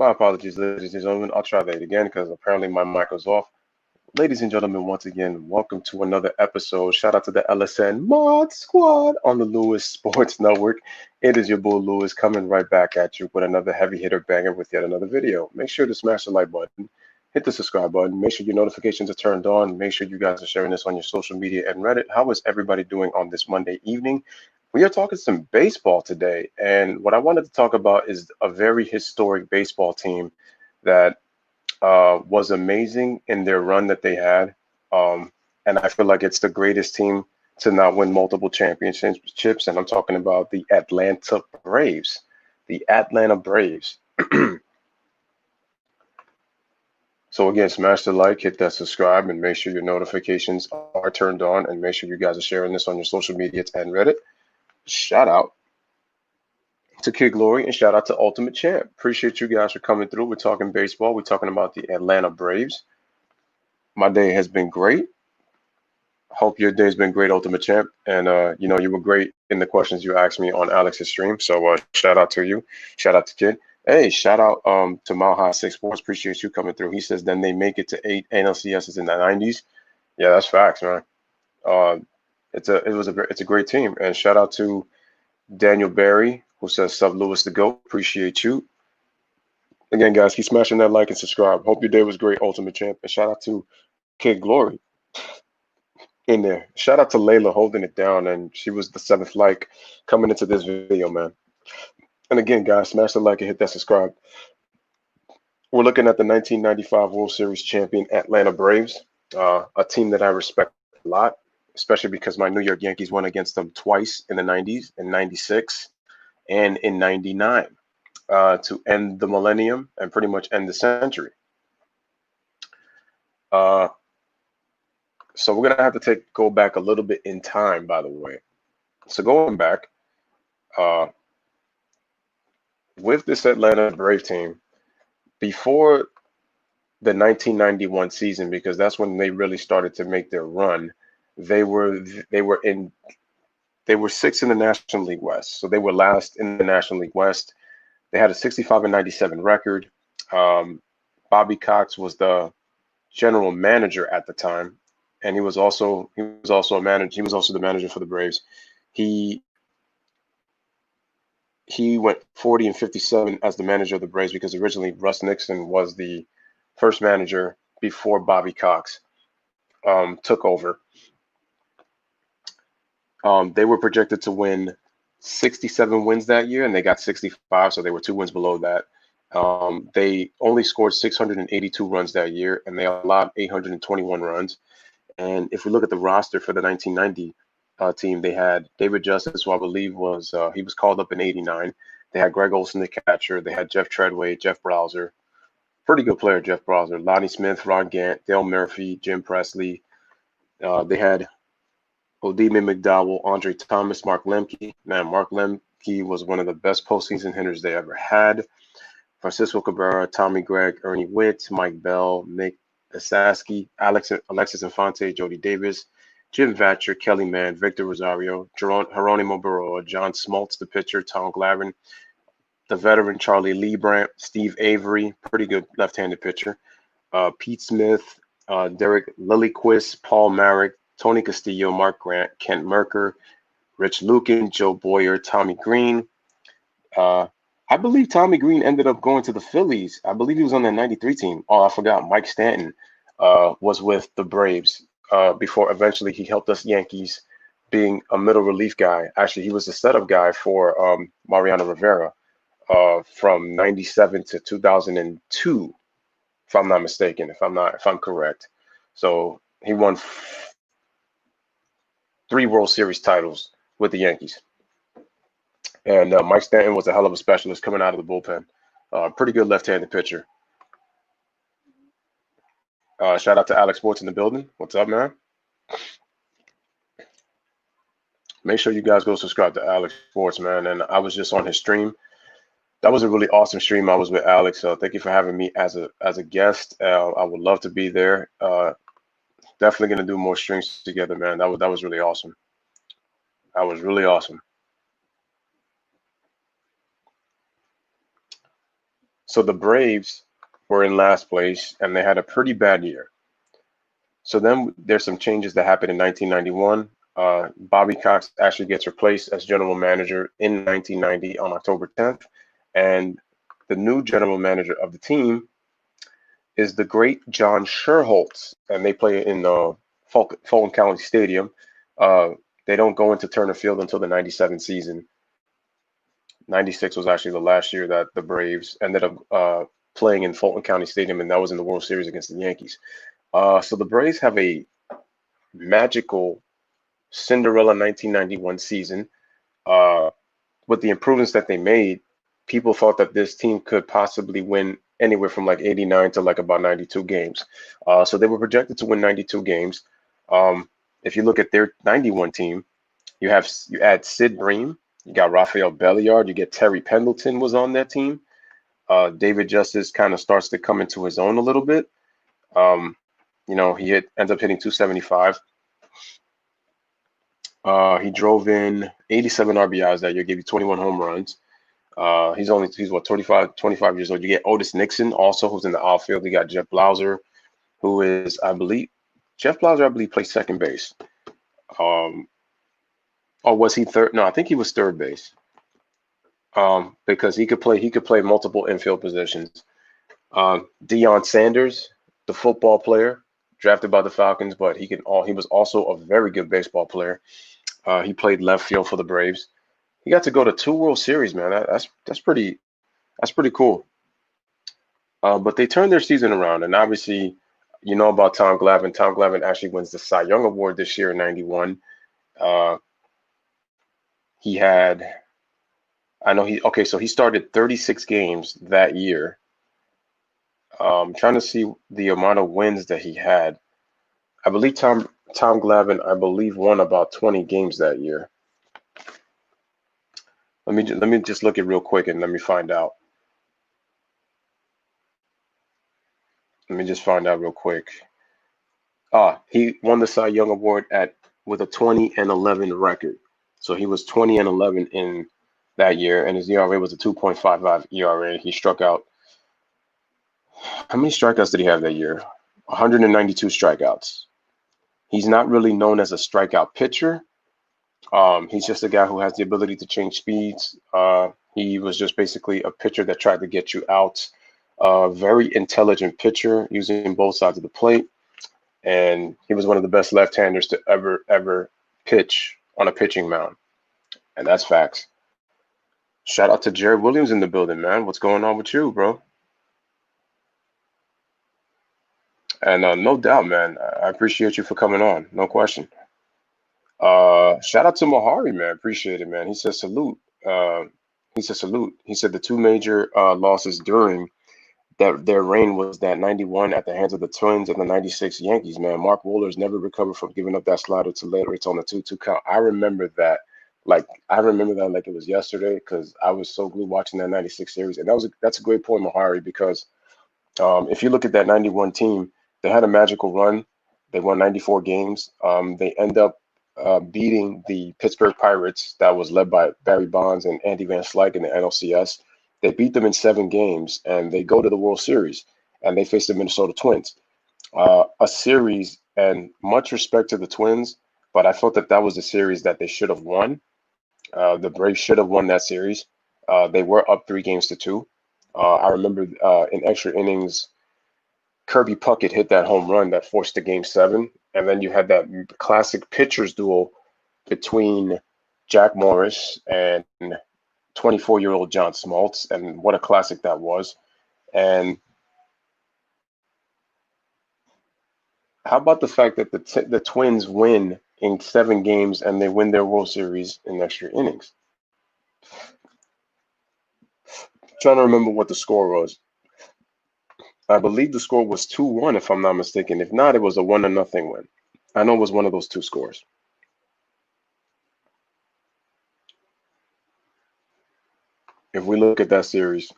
My apologies, ladies and gentlemen. I'll try that again because apparently my mic was off. Ladies and gentlemen, once again, welcome to another episode. Shout out to the LSN Mod Squad on the Lewis Sports Network. It is your boy Lewis coming right back at you with another heavy hitter banger with yet another video. Make sure to smash the like button, hit the subscribe button, make sure your notifications are turned on, make sure you guys are sharing this on your social media and Reddit. How is everybody doing on this Monday evening? We are talking some baseball today, and what I wanted to talk about is a very historic baseball team that was amazing in their run that they had. And I feel like it's the greatest team to not win multiple championships. And I'm talking about the Atlanta Braves. The Atlanta Braves. So again, smash the like, hit that subscribe, and make sure your notifications are turned on, and make sure you guys are sharing this on your social media and Reddit. Shout out to Kid Glory and shout out to Ultimate Champ. Appreciate you guys for coming through. We're talking baseball. We're talking about the Atlanta Braves. My day has been great. Hope your day's been great, Ultimate Champ. And you were great in the questions you asked me on Alex's stream. So shout out to you. Shout out to Kid. Hey, shout out to Mile High Six Sports. Appreciate you coming through. He says then they make it to 8 NLCSs in the 90s. Yeah, that's facts, man. It's a great team. And shout out to Daniel Barry, who says sub Lewis the GOAT. Appreciate you. Again, guys, keep smashing that like and subscribe. Hope your day was great, Ultimate Champ. And shout out to Kid Glory in there. Shout out to Layla holding it down, and she was the seventh like coming into this video, man. And again, guys, smash the like and hit that subscribe. We're looking at the 1995 World Series champion Atlanta Braves, a team that I respect a lot, especially because my New York Yankees won against them twice in the 90s, in 96 and in 99, to end the millennium and pretty much end the century. So we're gonna have to go back a little bit in time, by the way. So going back, with this Atlanta Brave team, before the 1991 season, because that's when they really started to make their run, they were sixth in the National League West. So they were last in the National League West. They had a 65-97 record. Bobby Cox was the general manager at the time, and he was also a manager. He was also the manager for the Braves. He went 40-57 as the manager of the Braves because originally Russ Nixon was the first manager before Bobby Cox took over. They were projected to win 67 wins that year, and they got 65, so they were 2 wins below that. They only scored 682 runs that year, and they allowed 821 runs. And if we look at the roster for the 1990 team, they had David Justice, who I believe he was called up in '89. They had Greg Olson, the catcher. They had Jeff Treadway, Jeff Browser, pretty good player, Jeff Browser, Lonnie Smith, Ron Gant, Dale Murphy, Jim Presley. They had Odime McDowell, Andre Thomas, Mark Lemke. Man, Mark Lemke was one of the best postseason hitters they ever had. Francisco Cabrera, Tommy Gregg, Ernie Witt, Mike Bell, Nick Esaski, Alexis Infante, Jody Davis, Jim Vatcher, Kelly Mann, Victor Rosario, Geronimo Baroa, John Smoltz, the pitcher, Tom Glavine, the veteran Charlie Leibrandt, Steve Avery, pretty good left-handed pitcher, Pete Smith, Derek Lilliquist, Paul Marek, Tony Castillo, Mark Grant, Kent Merker, Rich Lukin, Joe Boyer, Tommy Green. I believe Tommy Green ended up going to the Phillies. I believe he was on the 93 team. Oh, I forgot. Mike Stanton was with the Braves before eventually he helped us Yankees being a middle relief guy. Actually, he was the setup guy for Mariano Rivera from 97 to 2002, if I'm not mistaken, if I'm correct. So he won 3 World Series titles with the Yankees. And Mike Stanton was a hell of a specialist coming out of the bullpen. Pretty good left-handed pitcher. Shout out to Alex Sports in the building. What's up, man? Make sure you guys go subscribe to Alex Sports, man. And I was just on his stream. That was a really awesome stream. I was with Alex. Thank you for having me as a guest. I would love to be there. Definitely gonna do more streams together, man. That was really awesome. That was really awesome. So the Braves were in last place and they had a pretty bad year. So then there's some changes that happened in 1991. Bobby Cox actually gets replaced as general manager in 1990 on October 10th. And the new general manager of the team is the great John Sherholtz. And they play in Fulton County Stadium. Uh, they don't go into Turner Field until the 97 season. 96 was actually the last year that the Braves ended up playing in Fulton County Stadium, and that was in the World Series against the Yankees. So the Braves have a magical Cinderella 1991 season. With the improvements that they made, people thought that this team could possibly win anywhere from like 89 to like about 92 games. So they were projected to win 92 games. If you look at their 91 team, you add Sid Bream, you got Rafael Belliard, you get Terry Pendleton was on that team. David Justice kind of starts to come into his own a little bit. He ends up hitting 275. He drove in 87 RBIs that year, gave you 21 home runs. He's what, 25 years old. You get Otis Nixon also, who's in the outfield. You got Jeff Blauser, who is, Jeff Blauser, I believe, plays second base. Or was he third? No, I think he was third base. Because he could play multiple infield positions. Deion Sanders, the football player, drafted by the Falcons, but he was also a very good baseball player. He played left field for the Braves. He got to go to 2 World Series, man. That's pretty cool. But they turned their season around, and obviously, you know about Tom Glavine. Tom Glavine actually wins the Cy Young Award this year in '91. So he started 36 games that year. I'm trying to see the amount of wins that he had. I believe Tom Glavine, won about 20 games that year. Let me just look it real quick and let me find out. Let me just find out real quick. He won the Cy Young Award with a 20-11 record. So he was 20-11 in that year, and his ERA was a 2.55 ERA. He struck out. How many strikeouts did he have that year? 192 strikeouts. He's not really known as a strikeout pitcher. He's just a guy who has the ability to change speeds. He was just basically a pitcher that tried to get you out. Very intelligent pitcher using both sides of the plate. And he was one of the best left-handers to ever pitch on a pitching mound. And that's facts. Shout out to Jared Williams in the building, man. What's going on with you, bro? And no doubt, man. I appreciate you for coming on. No question. Shout out to Mahari, man. Appreciate it, man. He says salute. He said salute. He said the 2 major losses during their reign was that 91 at the hands of the Twins and the 96 Yankees, man. Mark Wohlers never recovered from giving up that slider to later. It's on the 2-2 count. I remember that like it was yesterday because I was so glued watching that 96 series. And that's a great point, Mahari, because if you look at that 91 team, they had a magical run. They won 94 games. They end up beating the Pittsburgh Pirates that was led by Barry Bonds and Andy Van Slyke in the NLCS. They beat them in 7 games, and they go to the World Series, and they face the Minnesota Twins. A series, and much respect to the Twins, but I felt that was a series that they should have won. The Braves should have won that series. They were up 3-2. I remember in extra innings, Kirby Puckett hit that home run that forced the Game 7, and then you had that classic pitchers duel between Jack Morris and 24-year-old John Smoltz, and what a classic that was. And how about the fact that the Twins win in 7 games and they win their World Series in extra innings? Trying to remember what the score was. I believe the score was 2-1, if I'm not mistaken. If not, it was a 1-0 win. I know it was one of those 2 scores. If we look at that series,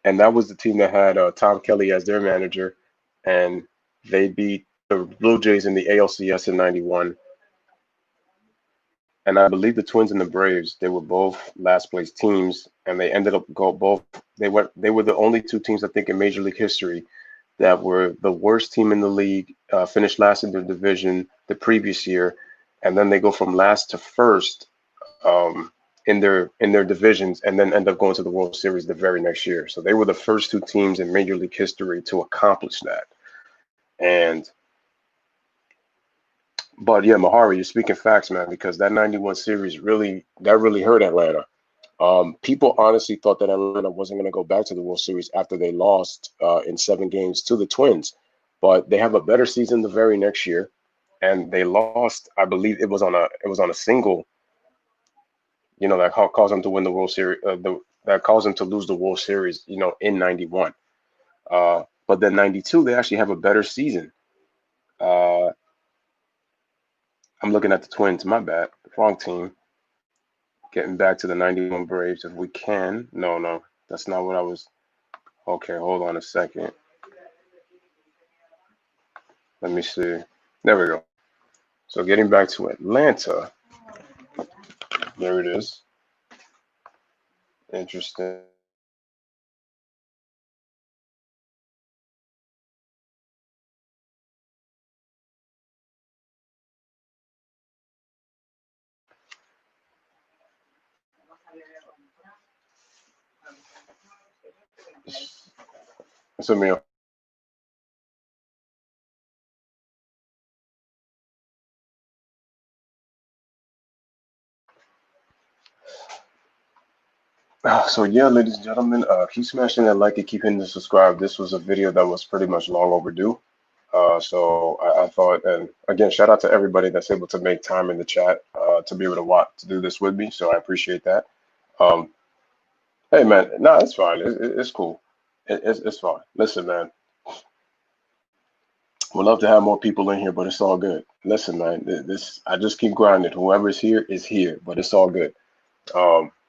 and that was the team that had Tom Kelly as their manager, and they beat the Blue Jays in the ALCS in '91. And I believe the Twins and the Braves, they were both last place teams, and they ended up go both. They were the only two teams I think in Major League history that were the worst team in the league, finished last in their division the previous year, and then they go from last to first in their divisions, and then end up going to the World Series the very next year. So they were the first two teams in Major League history to accomplish that. And but yeah, Mahari, you're speaking facts, man, because that '91 series really hurt Atlanta. People honestly thought that Atlanta wasn't going to go back to the World Series after they lost in 7 games to the Twins, but they have a better season the very next year, and they lost. I believe it was on a single, that caused them to win the World Series. That caused them to lose the World Series, in '91. But then '92, they actually have a better season. Uh, I'm looking at the Twins. My bad, wrong team. Getting back to the '91 Braves, if we can. No, no, that's not what I was. Okay, hold on a second. Let me see. There we go. So getting back to Atlanta, there it is. Interesting. So, so yeah, ladies and gentlemen, keep smashing that like and keep hitting the subscribe. This was a video that was pretty much long overdue. So I thought, and again, shout out to everybody that's able to make time in the chat to be able to watch to do this with me. So I appreciate that. Um, hey man, no, it's fine. It's cool. It's fine. Listen, man, we'd love to have more people in here, but it's all good. Listen, man, this I just keep grinding. Whoever's here is here, but it's all good.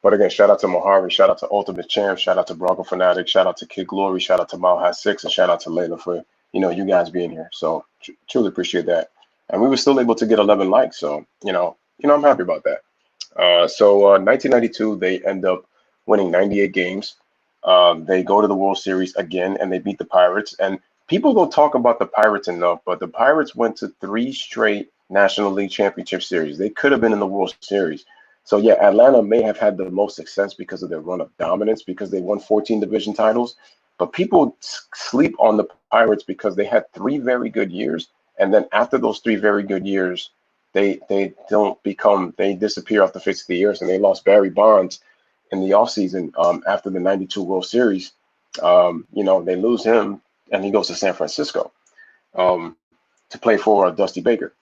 But again, shout out to Mojave, shout out to Ultimate Champ, shout out to Bronco Fanatic, shout out to Kid Glory, shout out to Mile High Six, and shout out to Layla for you guys being here. So truly appreciate that. And we were still able to get 11 likes, so I'm happy about that. 1992, they end up winning 98 games. They go to the World Series again, and they beat the Pirates. And people don't talk about the Pirates enough, but the Pirates went to 3 straight National League Championship Series. They could have been in the World Series. So yeah, Atlanta may have had the most success because of their run of dominance, because they won 14 division titles. But people sleep on the Pirates because they had 3 very good years, and then after those 3 very good years, they disappear off the face of the earth, and they lost Barry Bonds in the offseason after the '92 World Series. They lose him, and he goes to San Francisco um, to play for Dusty Baker.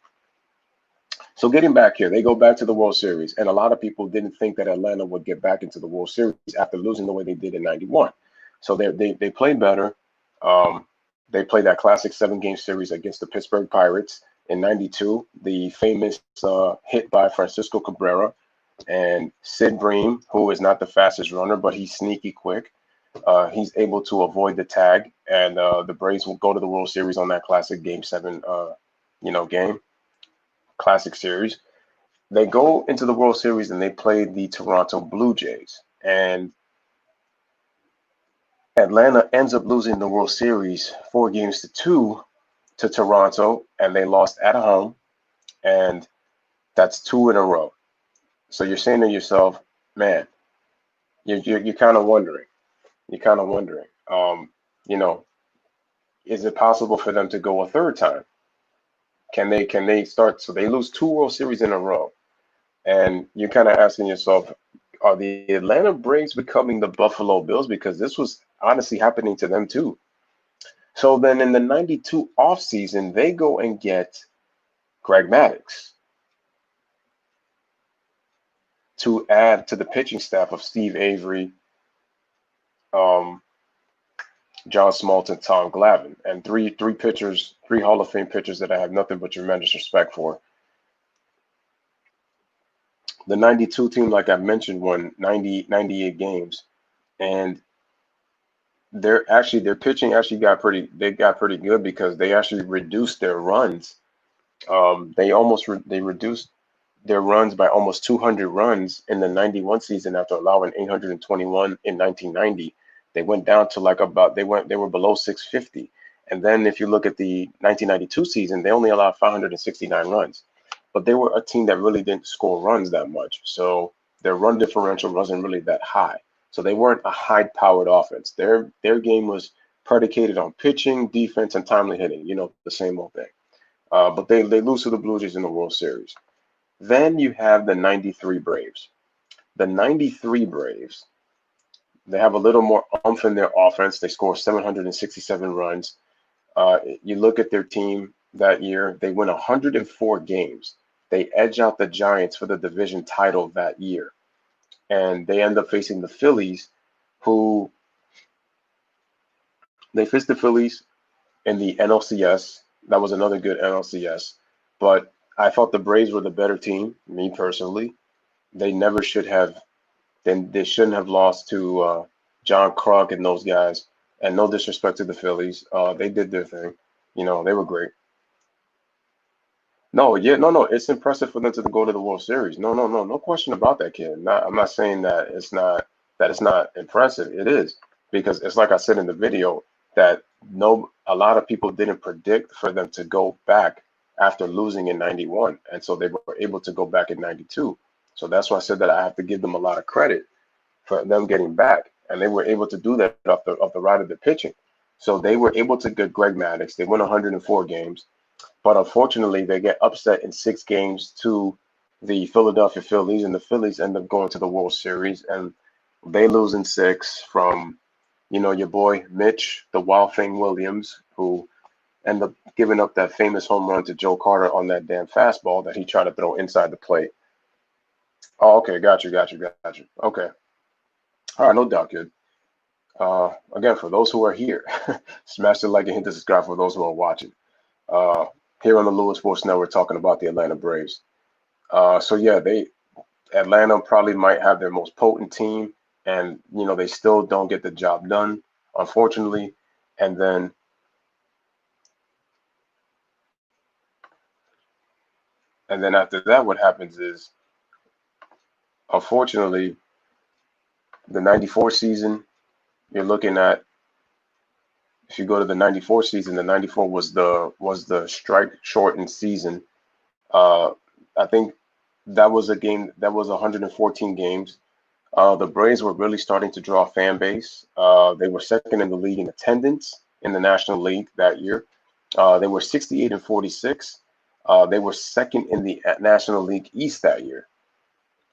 So getting back here, they go back to the World Series, and a lot of people didn't think that Atlanta would get back into the World Series after losing the way they did in '91. So they played better. Um, they played that classic 7 game series against the Pittsburgh Pirates in '92. The famous hit by Francisco Cabrera and Sid Bream, who is not the fastest runner, but he's sneaky quick. He's able to avoid the tag, and the Braves will go to the World Series on that classic Game 7, game classic series. They go into the World Series and they play the Toronto Blue Jays. And Atlanta ends up losing the World Series 4 games to 2 to Toronto, and they lost at home. And that's 2 in a row. So you're saying to yourself, man, you're kind of wondering. You're kind of wondering, you know, is it possible for them to go a third time? Can they start? So they lose 2 World Series in a row. And you're kind of asking yourself, are the Atlanta Braves becoming the Buffalo Bills? Because this was honestly happening to them too. So then in the '92 offseason, they go and get Greg Maddux to add to the pitching staff of Steve Avery, um, John Smoltz, Tom Glavine, and three pitchers, 3 Hall of Fame pitchers that I have nothing but tremendous respect for. The '92 team, like I mentioned, won 98 games, and their pitching actually got pretty good because they actually reduced their runs. They reduced their runs by almost 200 runs in the 91 season after allowing 821 in 1990. They went down to like about they were below 650. And then if you look at the 1992 season, they only allowed 569 runs. But they were a team that really didn't score runs that much. So their run differential wasn't really that high. So they weren't a high-powered offense. Their game was predicated on pitching, defense, and timely hitting. You know, the same old thing. But they lose to the Blue Jays in the World Series. Then you have the 93 Braves. The 93 Braves, they have a little more oomph in their offense. They score 767 runs. You look at their team that year, they win 104 games. They edge out the Giants for the division title that year. And they end up facing the Phillies, who they faced the Phillies in the NLCS. That was another good NLCS. But I thought the Braves were the better team, me personally. They never should have, then they shouldn't have lost to John Kruk and those guys. And no disrespect to the Phillies. They did their thing. You know, they were great. No, yeah, no. It's impressive for them to go to the World Series. No question about that, kid. I'm not saying that it's not impressive. It is because it's like I said in the video that no, a lot of people didn't predict for them to go back after losing in '91, and so they were able to go back in '92. So that's why I said that I have to give them a lot of credit for them getting back, and they were able to do that off the right of the pitching. So they were able to get Greg Maddux. They won 104 games. But unfortunately, they get upset in 6 games to the Philadelphia Phillies, and the Phillies end up going to the World Series, and they lose in 6 from, you know, your boy Mitch, the Wild Thing Williams, who end up giving up that famous home run to Joe Carter on that damn fastball that he tried to throw inside the plate. Oh, okay, got you. Okay, all right, no doubt, kid. Again, for those who are here, smash the like and hit the subscribe for those who are watching. Uh, Here on the Louis Sports Network talking about the Atlanta Braves. So yeah, Atlanta probably might have their most potent team, and you know they still don't get the job done, unfortunately. And then after that, what happens is, unfortunately, the '94 season. You're looking at, if you go to the '94 season, the '94 was the strike shortened season. Uh, I think that was a game that was 114 games. The Braves were really starting to draw a fan base. They were second in the league in attendance in the National League that year. They were 68 and 46. They were second in the National League East that year.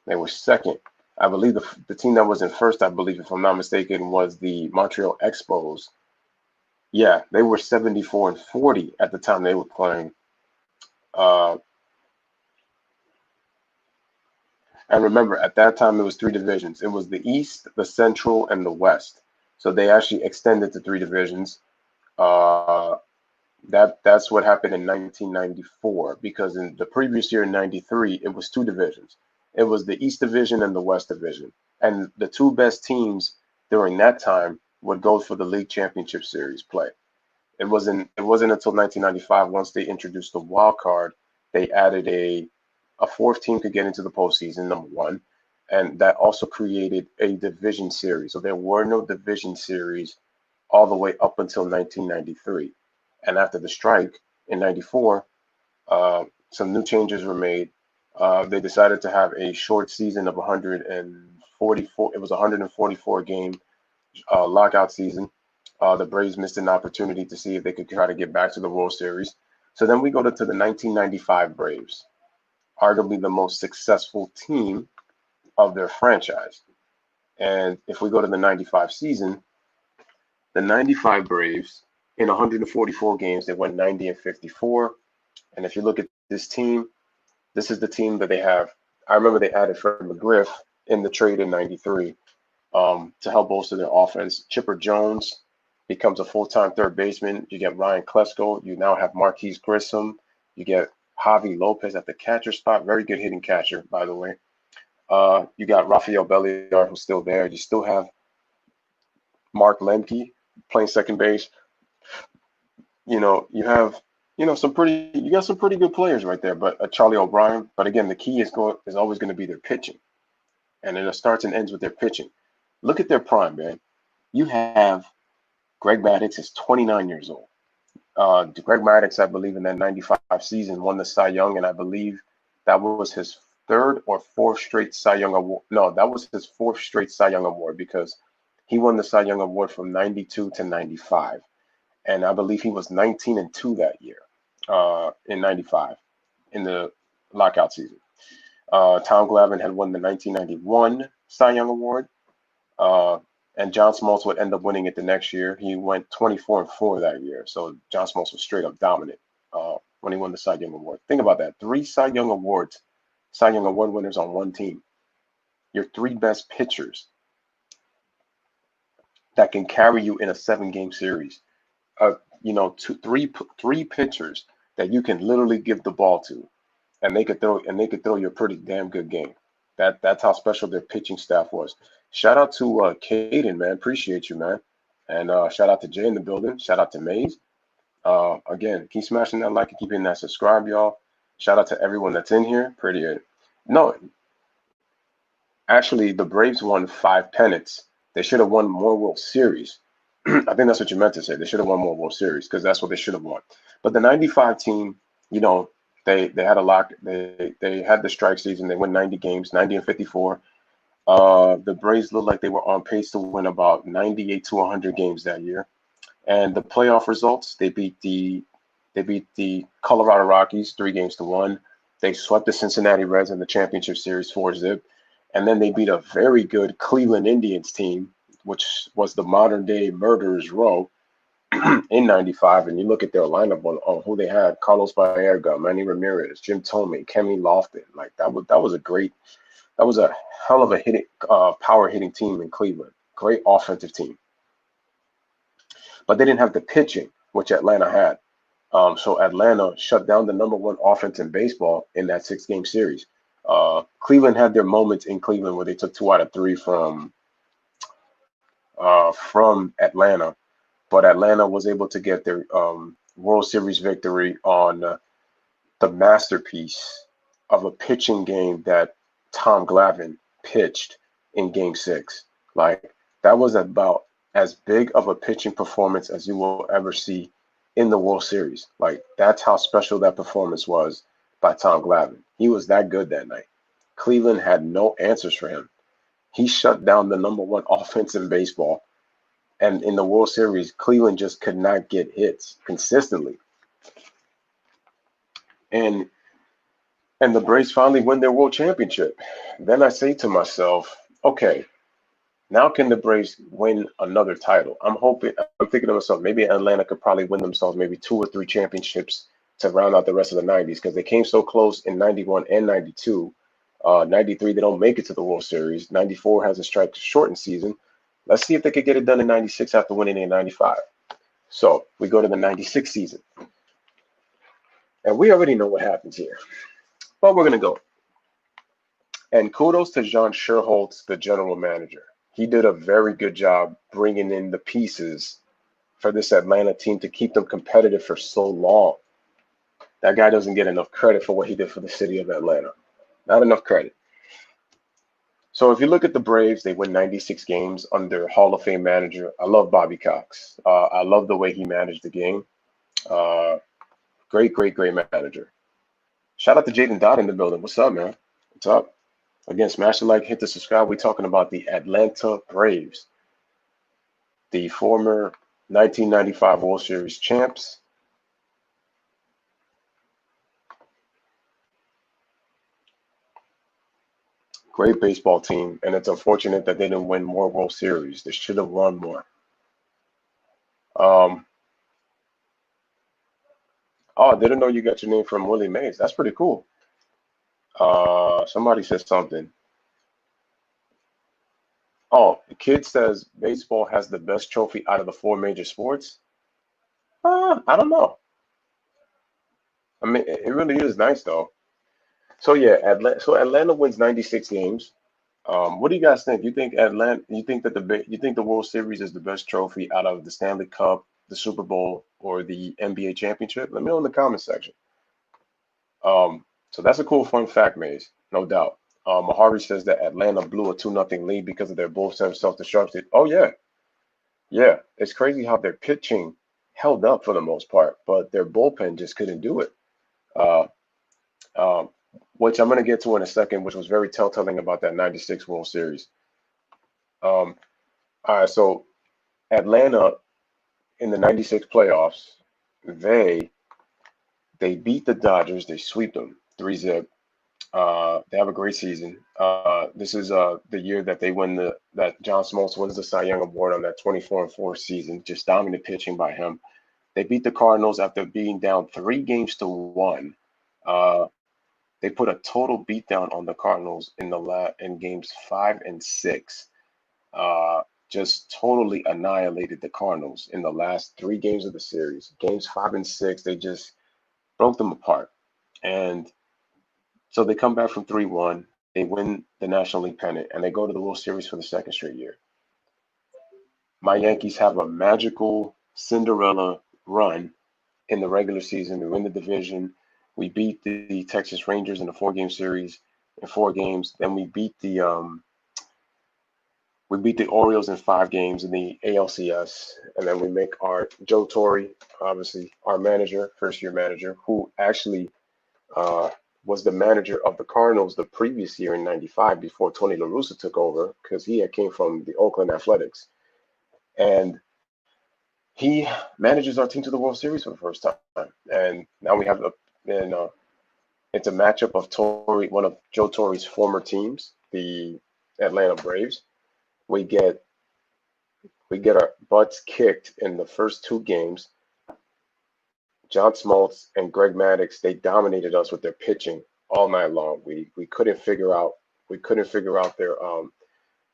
They were second. I believe the team that was in first, I believe, if I'm not mistaken, was the Montreal Expos. Yeah, they were 74 and 40 at the time they were playing. Uh, And remember, at that time, it was 3 divisions. It was the East, the Central, and the West. So they actually extended to 3 divisions. Uh, that's what happened in 1994, because in the previous year in '93, it was 2 divisions. It was the East Division and the West Division. And the 2 best teams during that time would go for the League Championship Series play. It wasn't until 1995, once they introduced the wild card, they added a fourth team could get into the postseason, number one, and that also created a division series. So there were no division series all the way up until 1993. And after the strike in '94, some new changes were made. They decided to have a short season of 144. It was a 144 game lockout season. The Braves missed an opportunity to see if they could try to get back to the World Series. So then we go to the 1995 Braves, arguably the most successful team of their franchise. And if we go to the '95 season, the '95 Braves, in 144 games, they went 90 and 54. And if you look at this team, this is the team that they have. I remember they added Fred McGriff in the trade in '93 to help bolster their offense. Chipper Jones becomes a full-time third baseman. You get Ryan Klesko. You now have Marquise Grissom. You get Javi Lopez at the catcher spot. Very good hitting catcher, by the way. You got Rafael Belliard, who's still there. You still have Mark Lemke playing second base. You know, you have you got some pretty good players right there, but Charlie O'Brien. But again, the key is always going to be their pitching, and it starts and ends with their pitching. Look at their prime, man. You have Greg Maddux is 29 years old. Greg Maddux, I believe, in that 95 season won the Cy Young, and I believe that was his third or fourth straight Cy Young award. No, that was his fourth straight Cy Young award because he won the Cy Young award from 92 to 95. And I believe he was 19-2 that year in 95 in the lockout season. Tom Glavine had won the 1991 Cy Young award. Uh, and John Smoltz would end up winning it the next year. He went 24-4 that year. So John Smoltz was straight up dominant when he won the Cy Young Award. Think about that. 3 Cy Young Award winners on one team. Your 3 best pitchers that can carry you in a 7-game series. Three pitchers that you can literally give the ball to, and they could throw you a pretty damn good game. That's how special their pitching staff was. Shout out to Caden, man. Appreciate you, man. And shout out to Jay in the building. Shout out to Maze. Again, keep smashing that like and keep hitting that subscribe, y'all. Shout out to everyone that's in here. No, actually, the Braves won 5 pennants. They should have won more World Series. I think that's what you meant to say. They should have won more World Series because that's what they should have won. But the 95 team, they had a lock. They had the strike season. They won 90 games, 90-54. The Braves looked like they were on pace to win about 98 to 100 games that year. And the playoff results, they beat the Colorado Rockies 3-1. They swept the Cincinnati Reds in the championship series 4-0. And then they beat a very good Cleveland Indians team, which was the modern day Murderers Row in 95. And you look at their lineup on who they had: Carlos Baerga, Manny Ramirez, Jim Thome, Kenny Lofton. Like that was a hell of a power hitting team in Cleveland. Great offensive team. But they didn't have the pitching, which Atlanta had. So Atlanta shut down the -- 1 offense in baseball in that 6-game series. Cleveland had their moments in Cleveland where they took 2 out of 3 from Atlanta, but Atlanta was able to get their World Series victory on the masterpiece of a pitching game that Tom Glavine pitched in Game 6. Like, that was about as big of a pitching performance as you will ever see in the World Series. Like, that's how special that performance was by Tom Glavine. He was that good that night. Cleveland had no answers for him. He shut down the #1 offense in baseball. And in the World Series, Cleveland just could not get hits consistently. And the Braves finally win their world championship. Then I say to myself, okay, now can the Braves win another title? I'm thinking to myself, maybe Atlanta could probably win themselves maybe 2 or 3 championships to round out the rest of the 90s, because they came so close in 91 and 92. 93, they don't make it to the World Series. 94 has a strike-shortened season. Let's see if they could get it done in 96 after winning in 95. So we go to the 96 season. And we already know what happens here. But we're going to go. And kudos to John Sherholtz, the general manager. He did a very good job bringing in the pieces for this Atlanta team to keep them competitive for so long. That guy doesn't get enough credit for what he did for the city of Atlanta. Not enough credit. So if you look at the Braves, they win 96 games under Hall of Fame manager. I love Bobby Cox. I love the way he managed the game. Great manager. Shout out to Jaden Dodd in the building. What's up, man? What's up? Again, smash the like, hit the subscribe. We're talking about the Atlanta Braves, the former 1995 World Series champs. Great baseball team, and it's unfortunate that they didn't win more World Series. They should have won more. Oh, I didn't know you got your name from Willie Mays. That's pretty cool. Somebody said something. Oh, the kid says baseball has the best trophy out of the 4 major sports. I don't know. I mean, it really is nice though. So yeah, Atlanta wins 96 games. What do you guys think? You think Atlanta? You think that you think the World Series is the best trophy out of the Stanley Cup, the Super Bowl or the NBA championship? Let me know in the comment section. So that's a cool fun fact, Maze, no doubt. Mahari says that Atlanta blew a 2-0 lead because of their bullpen self-destructed. Oh yeah, yeah. It's crazy how their pitching held up for the most part, but their bullpen just couldn't do it. Uh, um, which I'm going to get to in a second, which was very telltale about that '96 World Series. Um, all right, so Atlanta in the '96 playoffs, they they beat the Dodgers. They sweep them 3-zip. They have a great season. This is the year that they win that John Smoltz wins the Cy Young Award on that 24-4 season. Just dominant pitching by him. They beat the Cardinals after being down 3-1. Uh, they put a total beatdown on the Cardinals in games 5 and 6. Just totally annihilated the Cardinals in the last 3 games of the series. Games 5 and 6, they just broke them apart. And so they come back from 3-1. They win the National League pennant, and they go to the World Series for the second straight year. My Yankees have a magical Cinderella run in the regular season. We win the division. We beat the Texas Rangers in a 4-game series in 4 games. Then we beat the Orioles in 5 games in the ALCS, and then we make our Joe Torre, obviously our manager, first-year manager, who actually uh, was the manager of the Cardinals the previous year in '95 before Tony La Russa took over because he had came from the Oakland Athletics, and he manages our team to the World Series for the first time. And now we have it's a matchup of Torre, one of Joe Torre's former teams, the Atlanta Braves. We get our butts kicked in the first 2 games. John Smoltz and Greg Maddux, they dominated us with their pitching all night long. We couldn't figure out their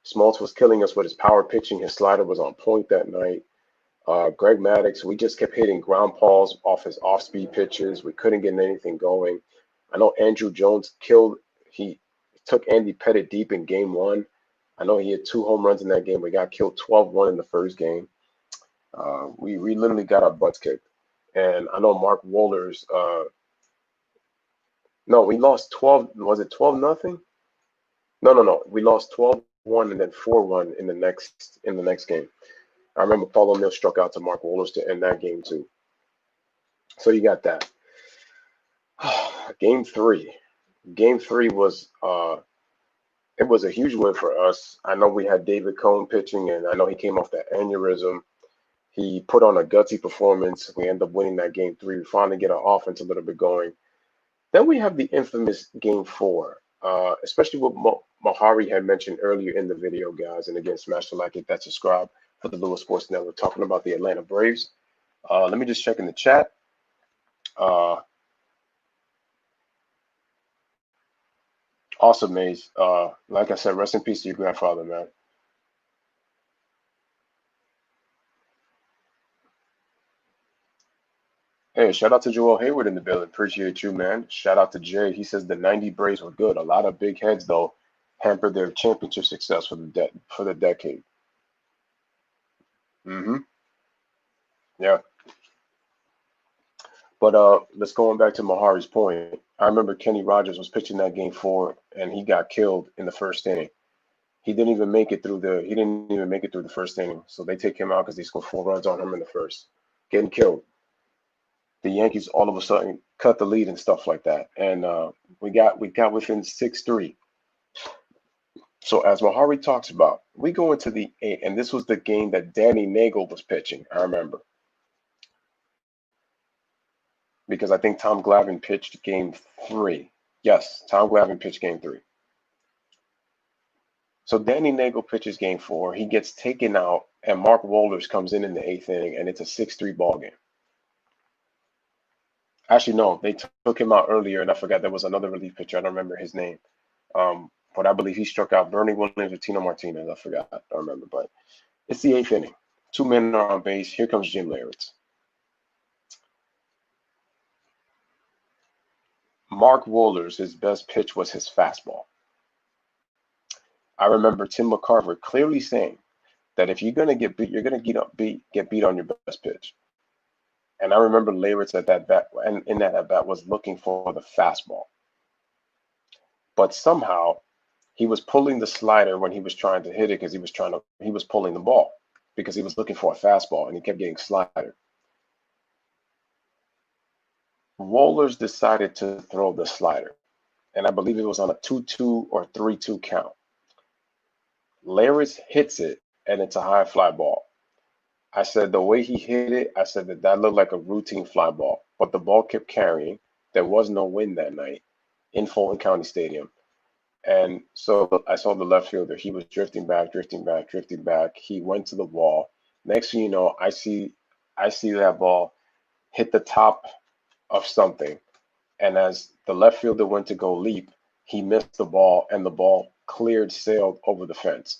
Smoltz was killing us with his power pitching. His slider was on point that night. Greg Maddux, we just kept hitting ground balls off his off-speed pitches. We couldn't get anything going. I know Andrew Jones he took Andy Pettit deep in game 1. I know he had 2 home runs in that game. We got killed 12-1 in the first game. We literally got our butts kicked. And I know Mark Wohlers, no, we lost 12. Was it 12-0? No. We lost 12-1 and then 4-1 in the next game. I remember Paul O'Neill struck out to Mark Wohlers to end that game too. So you got that. Game 3. Game 3 was it was a huge win for us. I know we had David Cone pitching, and I know he came off that aneurysm. He put on a gutsy performance. We end up winning that game 3. We finally get our offense a little bit going. Then we have the infamous game 4, especially what Mahari had mentioned earlier in the video, guys. And again, smash the like, hit that subscribe for the Louis Sports Network, talking about the Atlanta Braves. Let me just check in the chat. Awesome, Maze. Like I said, rest in peace to your grandfather, man. Hey, shout out to Joel Hayward in the building. Appreciate you, man. Shout out to Jay. He says the '90 Braves were good. A lot of big heads, though, hampered their championship success for the decade. Yeah. But let's go on back to Mahari's point. I remember Kenny Rogers was pitching that game 4, and he got killed in the first inning. He didn't even make it through the first inning. So they take him out because they scored 4 runs on him in the first, getting killed. The Yankees all of a sudden cut the lead and stuff like that, and we got within 6-3. So as Mahari talks about, we go into the 8th, and this was the game that Danny Nagel was pitching. I remember because I think Tom Glavine pitched game 3. Yes, Tom Glavine pitched game 3. So Danny Nagel pitches game 4. He gets taken out, and Mark Wohlers comes in the 8th inning, and it's a 6-3 ball game. Actually, no, they took him out earlier, and I forgot there was another relief pitcher. I don't remember his name. But I believe he struck out Bernie Williams or Tino Martinez. I forgot. I don't remember. But it's the 8th inning. 2 men are on base. Here comes Jim Leyritz. Mark Wohlers, his best pitch was his fastball. I remember Tim McCarver clearly saying that if you're going to get beat, you're going to get beat on your best pitch. And I remember Leyritz at that bat, and in that at bat was looking for the fastball, but somehow he was pulling the slider when he was trying to hit it because he was pulling the ball because he was looking for a fastball and he kept getting slider. Wohlers decided to throw the slider, and I believe it was on a 2-2 or 3-2 count. Leyritz hits it, and it's a high fly ball. I said the way he hit it, I said that looked like a routine fly ball, but the ball kept carrying. There was no wind that night in Fulton County Stadium. And so I saw the left fielder. He was drifting back, drifting back, drifting back. He went to the wall. Next thing you know, I see that ball hit the top of something. And as the left fielder went to go leap, he missed the ball and the ball sailed over the fence.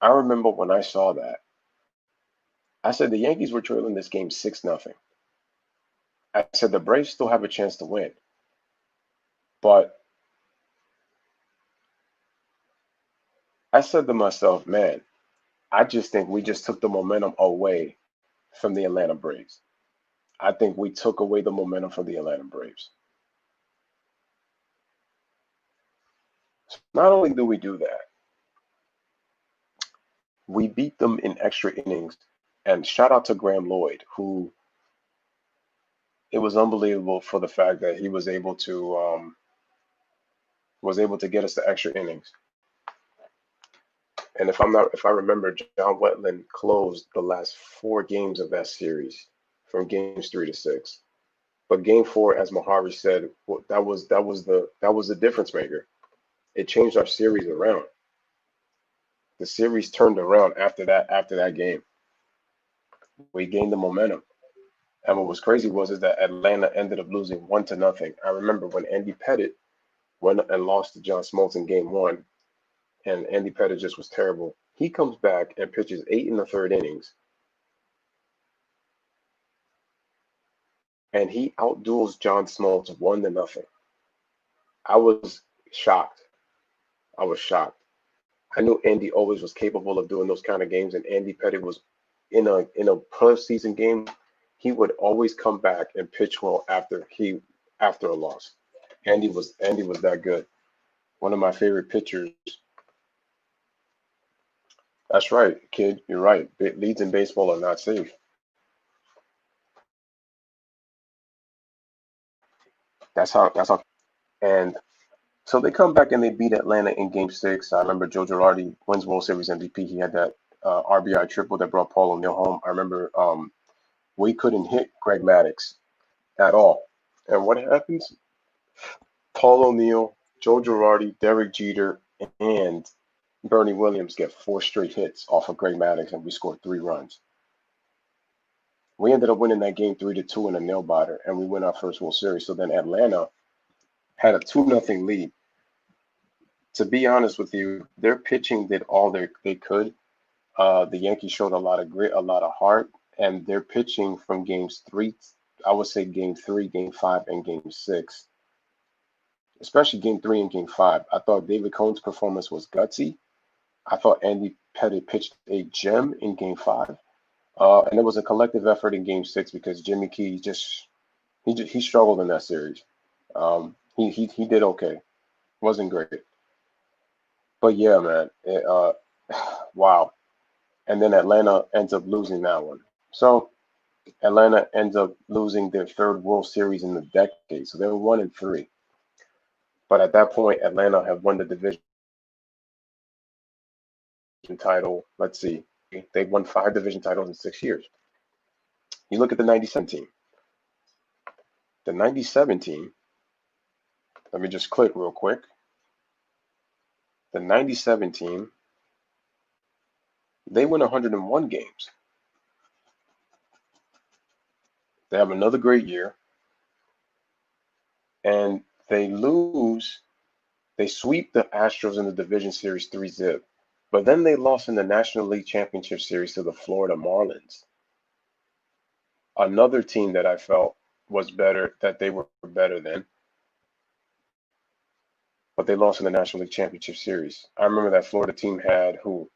I remember when I saw that, I said the Yankees were trailing this game 6-0. I said the Braves still have a chance to win. But I said to myself, man, I just think we just took the momentum away from the Atlanta Braves. I think we took away the momentum from the Atlanta Braves. Not only do we do that, we beat them in extra innings. And shout out to Graham Lloyd, who it was unbelievable for the fact that he was able to get us to extra innings. And if I remember, John Wetland closed the last 4 games of that series from games 3-6. But game 4, as Mahari said, that was the difference maker. It changed our series around. The series turned around after that game. We gained the momentum. And what was crazy is that Atlanta ended up losing 1-0. I remember when Andy Pettitte went and lost to John Smoltz in game 1, and Andy Pettitte just was terrible. He comes back and pitches 8 in the third innings, and he outduels John Smoltz 1-0. I was shocked. I was shocked. I knew Andy always was capable of doing those kind of games, and Andy Pettitte was in a postseason game. He would always come back and pitch well after a loss. Andy was that good. One of my favorite pitchers. That's right, kid. You're right. Leads in baseball are not safe. That's how. And so they come back and they beat Atlanta in Game 6. I remember Joe Girardi wins World Series MVP. He had that RBI triple that brought Paul O'Neill home. I remember we couldn't hit Greg Maddux at all. And what happens? Paul O'Neill, Joe Girardi, Derek Jeter, and Bernie Williams get 4 straight hits off of Greg Maddux, and we scored 3 runs. We ended up winning that game 3-2 in a nail biter, and we win our first World Series. So then Atlanta had a 2-0 lead. To be honest with you, their pitching did all they could. The Yankees showed a lot of grit, a lot of heart, and their pitching from games 3, I would say game 3, game 5, and game 6, especially game 3 and game 5. I thought David Cohn's performance was gutsy. I thought Andy Pettitte pitched a gem in game 5. And it was a collective effort in game 6 because Jimmy Key he struggled in that series. He did okay. Wasn't great. But yeah, man, wow. And then Atlanta ends up losing that one. So Atlanta ends up losing their 3rd World Series in the decade. So they were 1-3. But at that point, Atlanta had won the division title. Let's see. They won 5 division titles in 6 years. You look at the 97 team. The 97 team, let me just click real quick. The 97 team, they win 101 games. They have another great year. And they sweep the Astros in the division series 3-0. But then they lost in the National League Championship Series to the Florida Marlins. Another team that I felt was better, that they were better than. But they lost in the National League Championship Series. I remember that Florida team had who?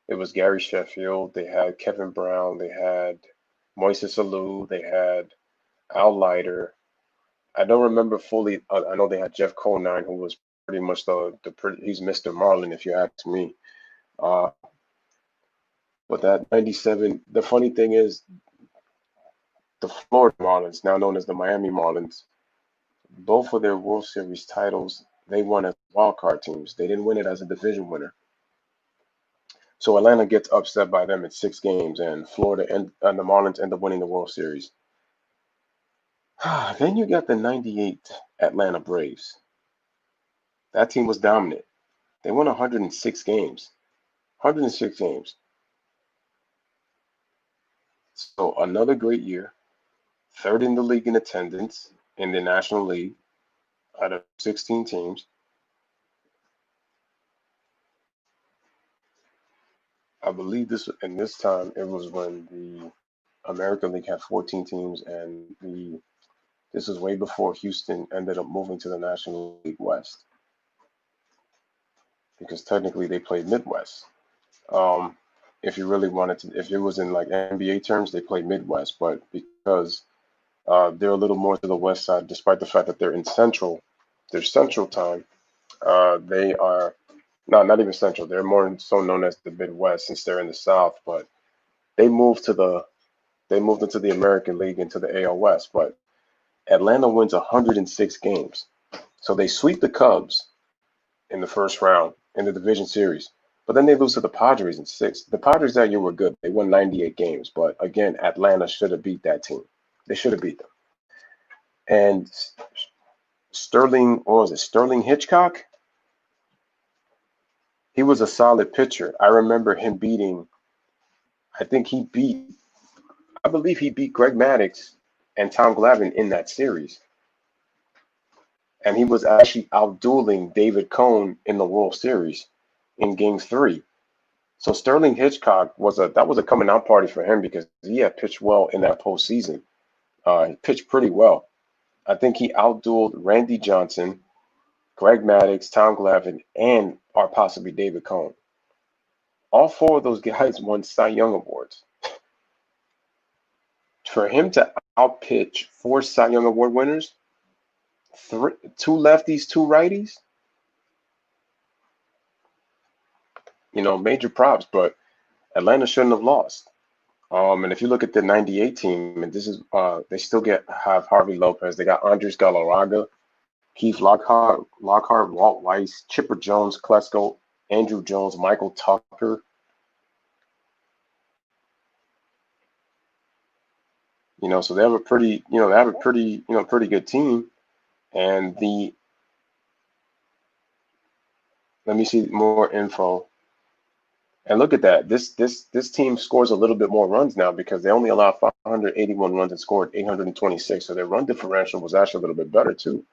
It was Gary Sheffield. They had Kevin Brown. They had Moises Alou. They had Al Leiter. I don't remember fully. I know they had Jeff Conine, who was pretty much he's Mr. Marlin, if you ask me. Uh, but that 97, the funny thing is, the Florida Marlins, now known as the Miami Marlins, both of their World Series titles, they won as wild card teams. They didn't win it as a division winner. So Atlanta gets upset by them in 6 games, and Florida and the Marlins end up winning the World Series. Then you got the 98 Atlanta Braves. That team was dominant. They won 106 games. 106 games. So another great year. Third in the league in attendance in the National League out of 16 teams. I believe this time it was when the American League had 14 teams, and this was way before Houston ended up moving to the National League West, because technically they played Midwest. Um, if you really wanted to, if it was in like NBA terms, they play Midwest, but because they're a little more to the west side, despite the fact that they're Central time. They are not even Central. They're more so known as the Midwest since they're in the South. But they moved to they moved into the American League, into the AL West. But Atlanta wins 106 games, so they sweep the Cubs in the first round in the division series. But then they lose to the Padres in 6. The Padres that year were good. They won 98 games. But again, Atlanta should have beat that team. They should have beat them. And Sterling, what was it? Sterling Hitchcock? He was a solid pitcher. I remember him I think I believe he beat Greg Maddux and Tom Glavine in that series. And he was actually outdueling David Cone in the World Series in Game 3. So Sterling Hitchcock that was a coming out party for him, because he had pitched well in that postseason. He pitched pretty well. I think he outdueled Randy Johnson, Greg Maddux, Tom Glavine, and or possibly David Cone. All 4 of those guys won Cy Young awards. For him to outpitch 4 Cy Young Award winners, 2 lefties, 2 righties, major props. But Atlanta shouldn't have lost. And if you look at the 98 team, and this is they still have Harvey Lopez. They got Andres Galarraga, Keith Lockhart, Walt Weiss, Chipper Jones, Klesko, Andrew Jones, Michael Tucker. So they have a pretty good team. And let me see more info. And look at that. This team scores a little bit more runs now, because they only allowed 581 runs and scored 826. So their run differential was actually a little bit better too.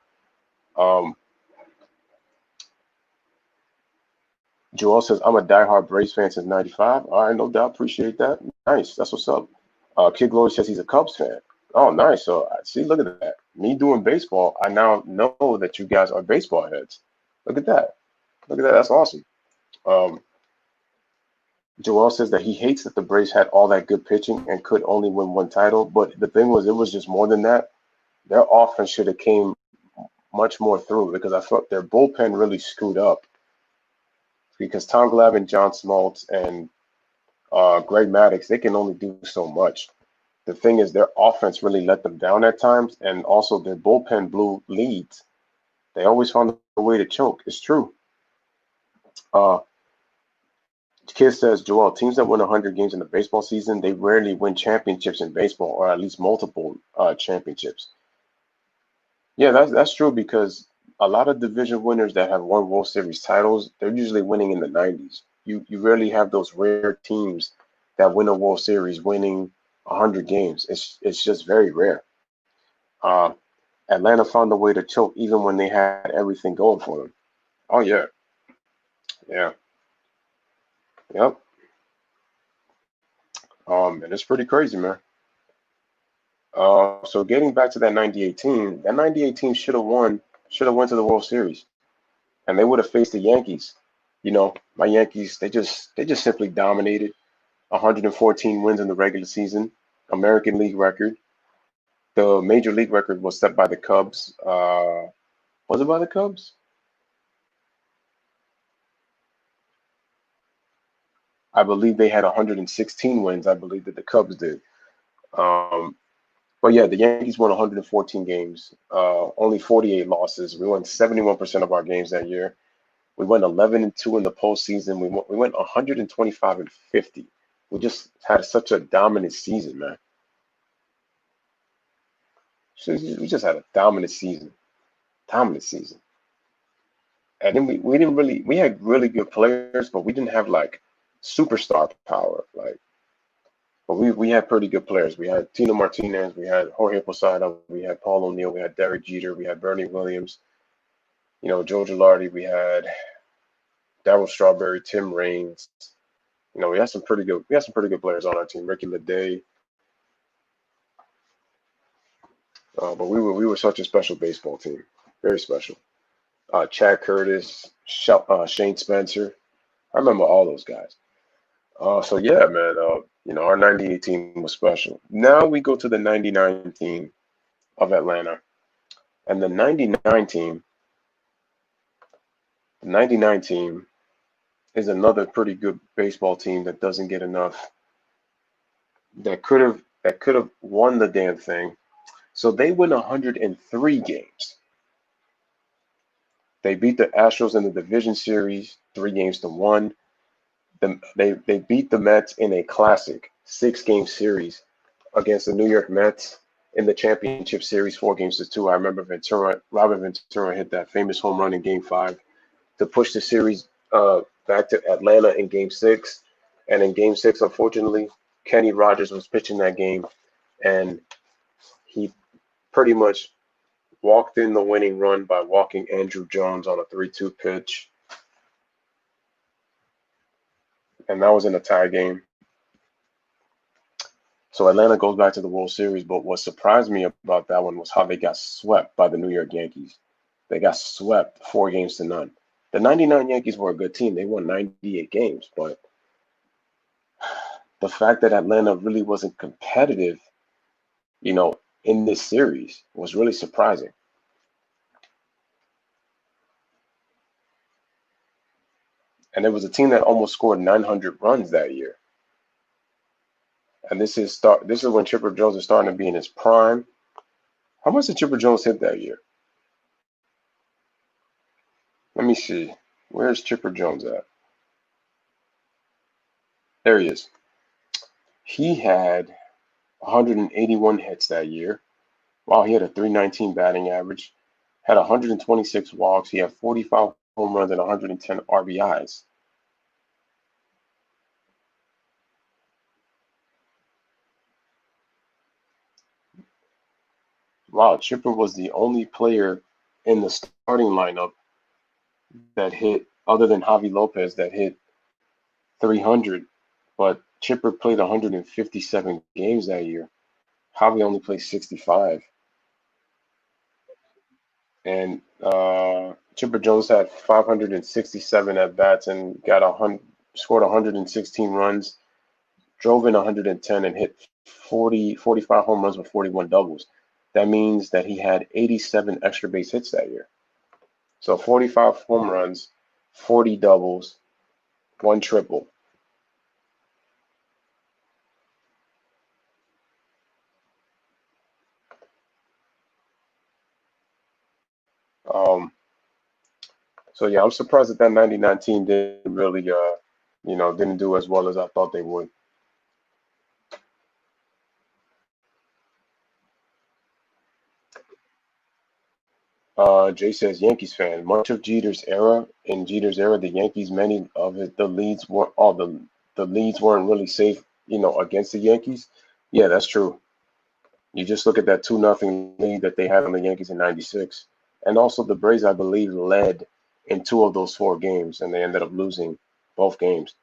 Joel says, I'm a diehard Braves fan since 95. All right, no doubt. Appreciate that. Nice. That's what's up. Kid Glory says he's a Cubs fan. Oh, nice. So see, look at that. Me doing baseball, I now know that you guys are baseball heads. Look at that. Look at that. That's awesome. Joel says that he hates that the Braves had all that good pitching and could only win 1 title. But the thing was, it was just more than that. Their offense should have came much more through, because I thought their bullpen really screwed up. Because Tom Glavine, John Smoltz, and Greg Maddux, they can only do so much. The thing is, their offense really let them down at times, and also their bullpen blew leads. They always found a way to choke. It's true. Kid says, Joel, teams that win 100 games in the baseball season, they rarely win championships in baseball, or at least multiple championships. Yeah, that's true, because a lot of division winners that have won World Series titles, they're usually winning in the 90s. You rarely have those rare teams that win a World Series winning 100 games. It's just very rare. Atlanta found a way to choke even when they had everything going for them. Oh yeah, yeah, yep. And it's pretty crazy, man. So getting back to that 98 team, that 98 team should have went to the World Series, and they would have faced the Yankees. My Yankees, they just simply dominated. 114 wins in the regular season. American League record. The Major League record was set by the Cubs. Was it by the Cubs? I believe they had 116 wins. I believe that the Cubs did. Um, but yeah, the Yankees won 114 games, only 48 losses. We won 71% of our games that year. We went 11-2 in the postseason. We went 125-50. We just had such a dominant season, man. We just had a dominant season. And then we didn't really we had really good players, but we didn't have like superstar power. Like, but we had pretty good players. We had Tino Martinez, we had Jorge Posada, we had Paul O'Neill, we had Derek Jeter, we had Bernie Williams, Joe Girardi, we had Darryl Strawberry, Tim Raines. We had some pretty good players on our team. Ricky Leday. But we were such a special baseball team, very special. Chad Curtis, Shane Spencer. I remember all those guys. So yeah, man. Our '98 team was special. Now we go to the '99 team of Atlanta, and the '99 team is another pretty good baseball team that doesn't get enough. That could have won the damn thing. So they win 103 games. They beat the Astros in the division series 3-1. They beat the Mets in a classic 6-game series against the New York Mets in the championship series 4-2. I remember Robert Ventura hit that famous home run in Game 5 to push the series back to Atlanta in Game 6. And in Game 6, unfortunately, Kenny Rogers was pitching that game, and he pretty much walked in the winning run by walking Andrew Jones on a 3-2 pitch, and that was in a tie game. So Atlanta goes back to the World Series, but what surprised me about that one was how they got swept by the New York Yankees. They got swept 4-0. The '99 Yankees were a good team. They won 98 games, but the fact that Atlanta really wasn't competitive, in this series was really surprising. And it was a team that almost scored 900 runs that year. And this is when Chipper Jones is starting to be in his prime. How much did Chipper Jones hit that year? Let me see. Where's Chipper Jones at? There he is. He had 181 hits that year. Wow, he had a 319 batting average, had 126 walks. He had 45 home runs and 110 RBIs. Wow, Chipper was the only player in the starting lineup that hit, other than Javi Lopez, that hit 300. But Chipper played 157 games that year. Javi only played 65. And Chipper Jones had 567 at bats and scored 116 runs, drove in 110, and hit 45 home runs with 41 doubles. That means that he had 87 extra base hits that year. So 45 home runs, 40 doubles, one triple. Um, so yeah, I'm surprised that 99 team didn't really, didn't do as well as I thought they would. Jay says Yankees fan. Much of Jeter's era, the Yankees, many of it, the leads weren't really safe, against the Yankees. Yeah, that's true. You just look at that 2-0 lead that they had on the Yankees in '96, and also the Braves, I believe, led in 2 of those 4 games, and they ended up losing both games.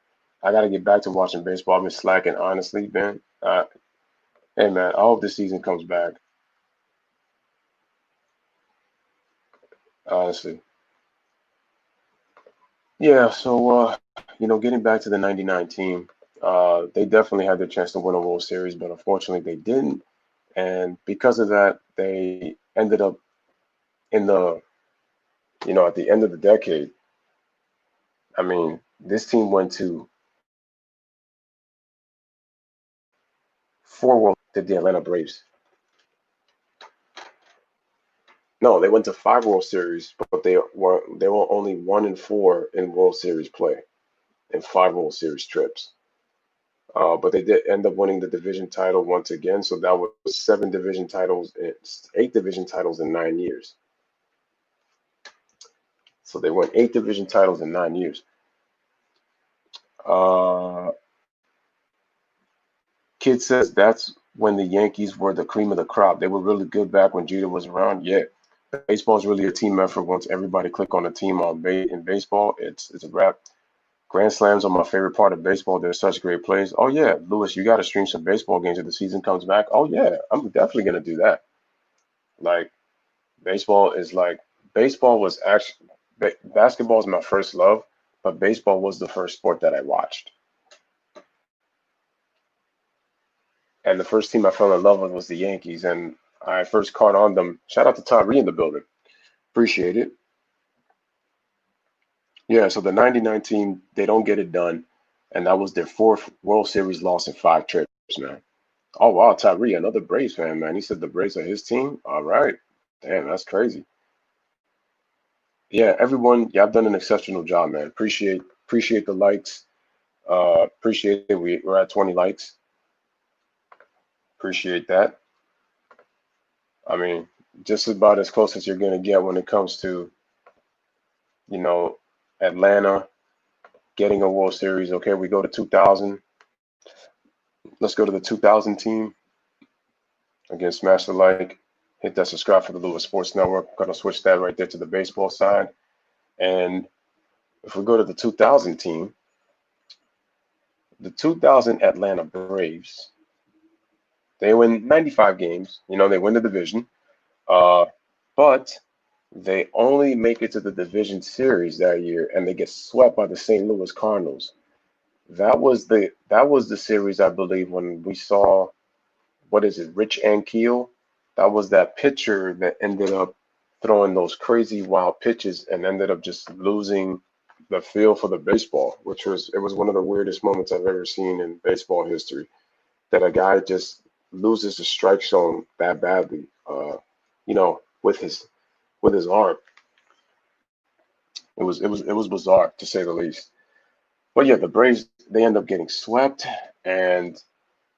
I got to get back to watching baseball. I've been slacking, honestly, man. Hey, man, I hope this season comes back. Honestly. Yeah, so getting back to the '99 team, They definitely had their chance to win a World Series, but unfortunately they didn't. And because of that, they ended up in the, at the end of the decade. I mean, this team went to four World did the Atlanta Braves. No, they went to five World Series, but they were only 1-4 in World Series play in five World Series trips. But they did end up winning the division title once again. So that was seven division titles, eight division titles in 9 years. So they won eight division titles in 9 years. Uh, Kid says that's when the Yankees were the cream of the crop. They were really good back when Jeter was around. Yeah, baseball is really a team effort. Once everybody click on a team in baseball, it's a wrap. Grand slams are my favorite part of baseball. They're such great plays. Oh yeah, Louis, you got to stream some baseball games if the season comes back. Oh yeah, I'm definitely gonna do that. Like baseball was actually basketball is my first love, but baseball was the first sport that I watched. And the first team I fell in love with was the Yankees, and I first caught on them. Shout out to Tyree in the building. Appreciate it. Yeah, so the '99 team, they don't get it done, and that was their fourth World Series loss in five trips, man. Oh wow, Tyree, another Braves fan, man. He said the Braves are his team. All right, damn, that's crazy. Yeah, everyone, y'all done an exceptional job, man. Appreciate the likes. Appreciate it. We're at 20 likes. Appreciate that. I mean, just about as close as you're gonna get when it comes to, you know, Atlanta getting a World Series. Okay, we go to 2000. Let's go to the 2000 team. Again, smash the like, hit that subscribe for the Louis Sports Network. I'm gonna switch that right there to the baseball side. And if we go to the 2000 team, the 2000 Atlanta Braves, they win 95 games. They win the division. Uh, but they only make it to the division series that year, and they get swept by the St. Louis Cardinals. That was the series, I believe, when we saw, what is it, Rich Ankiel. That was that pitcher that ended up throwing those crazy wild pitches and ended up just losing the feel for the baseball, which was one of the weirdest moments I've ever seen in baseball history. That a guy just loses the strike zone that badly, with his arm. It was bizarre to say the least. But yeah, the Braves, they end up getting swept, and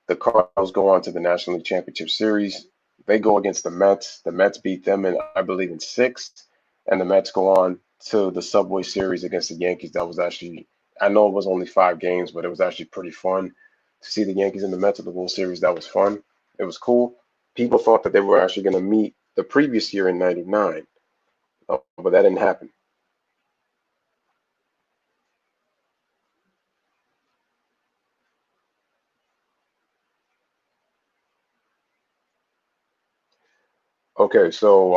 the Cardinals go on to the National League Championship Series. They go against the Mets. The Mets beat them in, I believe, in six, and the Mets go on to the Subway Series against the Yankees. That was actually, I know it was only 5 games, but it was actually pretty fun to see the Yankees and the Mets in the World Series. That was fun. It was cool. People thought that they were actually going to meet the previous year in '99, but that didn't happen. Okay, so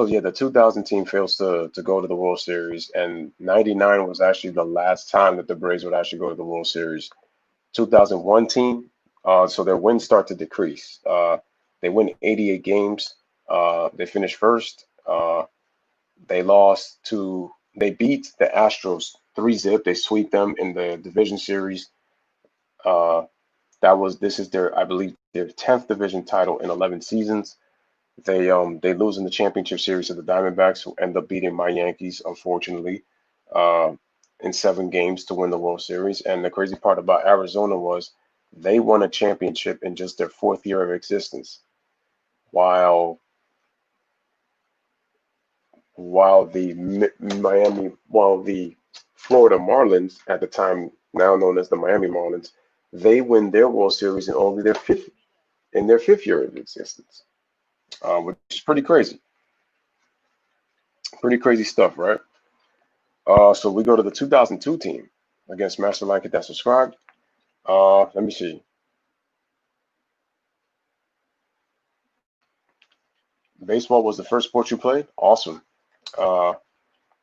yeah, the 2000 team fails to go to the World Series, and '99 was actually the last time that the Braves would actually go to the World Series. 2001 team, so their wins start to decrease. They win 88 games. They finish first. They beat the Astros 3-zip. They sweep them in the division series. Uh, this is their, I believe, their 10th division title in 11 seasons. They lose in the championship series to the Diamondbacks, who end up beating my Yankees, unfortunately, uh, in 7 games to win the World Series. And the crazy part about Arizona was they won a championship in just their fourth year of existence, while while the Florida Marlins at the time, now known as the Miami Marlins, they win their World Series in only their fifth year of existence, which is pretty crazy. Pretty crazy stuff, right? So we go to the 2002 team against Master Like It that subscribed. Let me see. Baseball was the first sport you played. Awesome. Uh,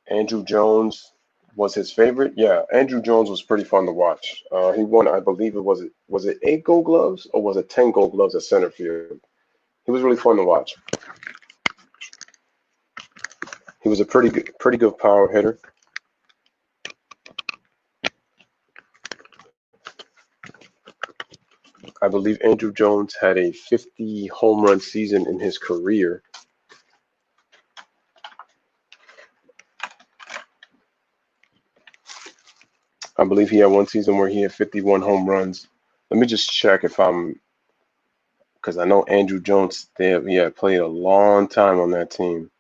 Andrew Jones, was his favorite. Yeah, Andrew Jones was pretty fun to watch. He won, I believe it was 8 Gold Gloves or was it 10 Gold Gloves at center field? He was really fun to watch. He was a pretty good power hitter. I believe Andrew Jones had a 50 home run season in his career. I believe he had one season where he had 51 home runs. Let me just check because I know Andrew Jones, he had played a long time on that team.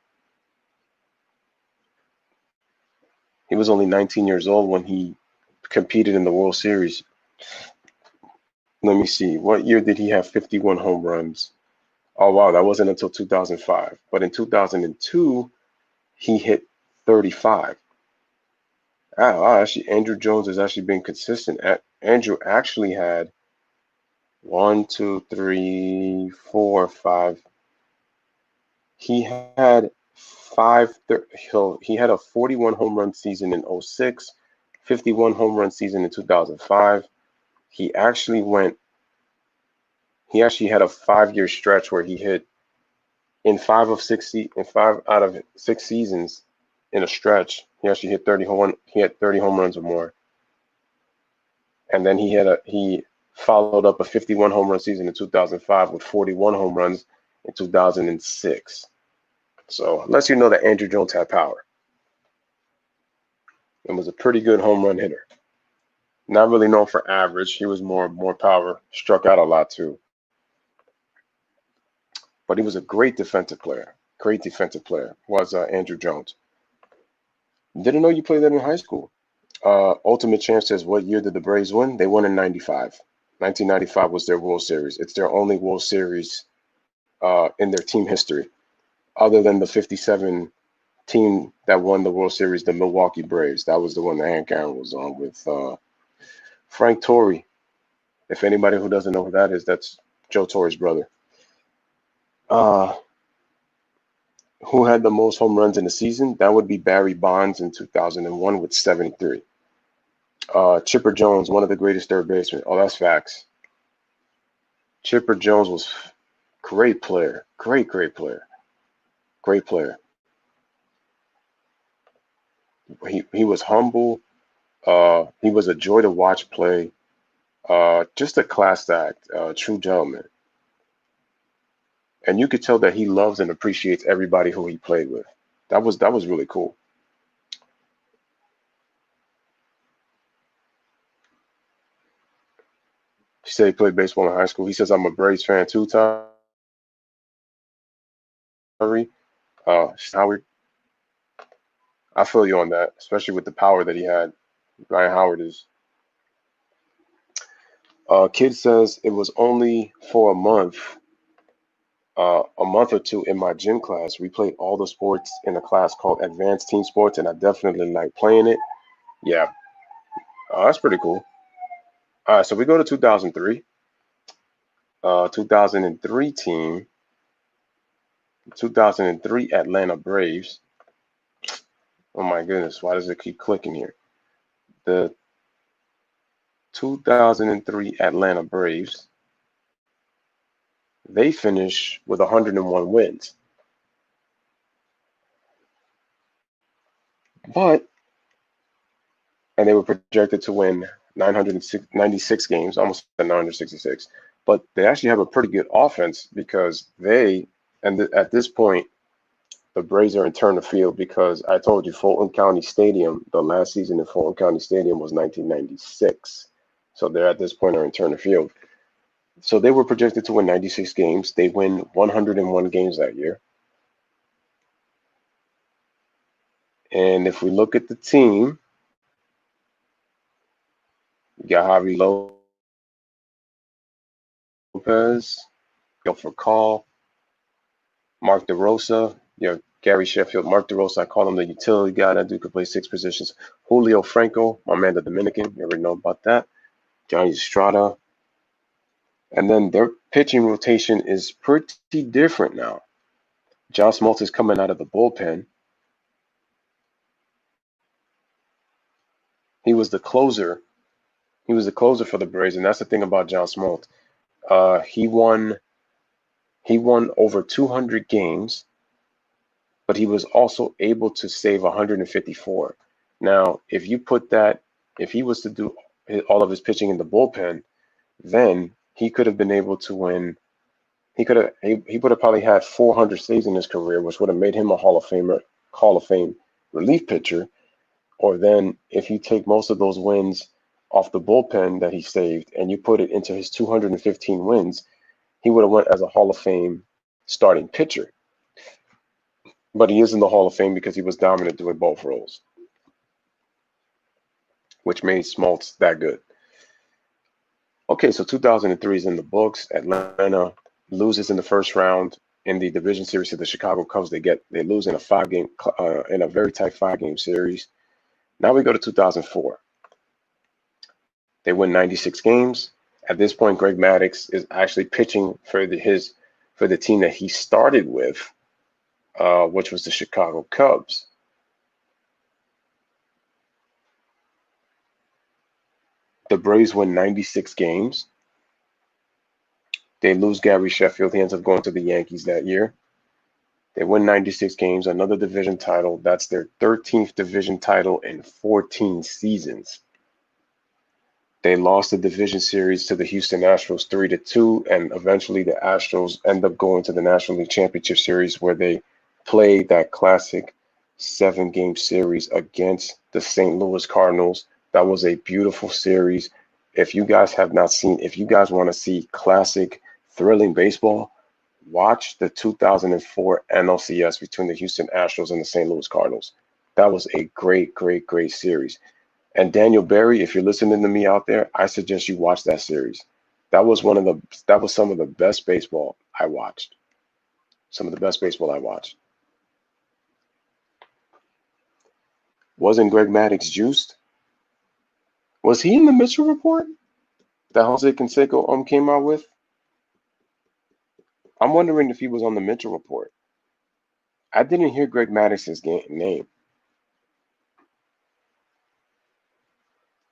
He was only 19 years old when he competed in the World Series. Let me see. What year did he have 51 home runs? Oh, wow. That wasn't until 2005. But in 2002, he hit 35. Actually, Andrew Jones has actually been consistent. Andrew actually had 1, 2, 3, 4, 5. He had he had a 41 home run season in 06, 51 home run season in 2005. He actually had a 5-year stretch where he hit in 5 out of 6 seasons in a stretch. He actually hit 30 home runs or more. And then he followed up a 51 home run season in 2005 with 41 home runs in 2006. So lets you know that Andrew Jones had power and was a pretty good home run hitter. Not really known for average. He was more power. Struck out a lot too. But he was a great defensive player. Great defensive player was Andrew Jones. Didn't know you played that in high school. Ultimate Chance says, what year did the Braves win? They won in 95. 1995 was their World Series. It's their only World Series in their team history, other than the 57 team that won the World Series, the Milwaukee Braves. That was the one that Hank Aaron was on with Frank Torre. If anybody who doesn't know who that is, that's Joe Torre's brother. Who had the most home runs in the season? That would be Barry Bonds in 2001 with 73. Chipper Jones, one of the greatest third basemen. Oh, that's facts. Chipper Jones was great player. Great player. Great player. He was humble. He was a joy to watch play. Just a class act. True gentleman. And you could tell that he loves and appreciates everybody who he played with. That was really cool. He said he played baseball in high school. He says, I'm a Braves fan too, Tyree. Howard, I feel you on that, especially with the power that he had. Ryan Howard is. Kid says it was only for a month or two in my gym class. We played all the sports in a class called Advanced Team Sports, and I definitely like playing it. Yeah, that's pretty cool. All right, so we go to 2003. 2003 team, 2003 Atlanta Braves. Oh my goodness, why does it keep clicking here? The 2003 Atlanta Braves, they finished with 101 wins. And they were projected to win 996 games, almost 966. But they actually have a pretty good offense because at this point, the Braves are in Turner Field because I told you Fulton County Stadium, the last season in Fulton County Stadium was 1996. So they're at this point are in Turner Field. So they were projected to win 96 games. They win 101 games that year. And if we look at the team, you got Javi Lopez, Gilford Call, Mark DeRosa, Gary Sheffield, Mark DeRosa, I call him the utility guy. That dude could play 6 positions. Julio Franco, my man, the Dominican. You already know about that. Johnny Estrada. And then their pitching rotation is pretty different now. John Smoltz is coming out of the bullpen. He was the closer. He was the closer for the Braves, and that's the thing about John Smoltz. He won. He won over 200 games, but he was also able to save 154. Now, if you put that, if he was to do all of his pitching in the bullpen, then he could have been able to win. He would have probably had 400 saves in his career, which would have made him a Hall of Fame relief pitcher. Or then if you take most of those wins off the bullpen that he saved and you put it into his 215 wins, he would have went as a Hall of Fame starting pitcher. But he is in the Hall of Fame because he was dominant doing both roles, which made Smoltz that good. Okay, so 2003 is in the books. Atlanta loses in the first round in the division series to the Chicago Cubs. They lose in a very tight 5-game series. Now we go to 2004. They win 96 games. At this point, Greg Maddux is actually pitching for the team that he started with, which was the Chicago Cubs. The Braves win 96 games. They lose Gary Sheffield. He ends up going to the Yankees that year. They win 96 games, another division title. That's their 13th division title in 14 seasons. They lost the division series to the Houston Astros 3-2, and eventually the Astros end up going to the National League Championship Series, where they played that classic 7-game series against the St. Louis Cardinals. That was a beautiful series. If you guys want to see classic, thrilling baseball, watch the 2004 NLCS between the Houston Astros and the St. Louis Cardinals. That was a great, great, great series. And Daniel Berry, if you're listening to me out there, I suggest you watch that series. That was some of the best baseball I watched. Some of the best baseball I watched. Wasn't Greg Maddux juiced? Was he in the Mitchell report that Jose Canseco came out with? I'm wondering if he was on the Mitchell report. I didn't hear Greg Maddux's name.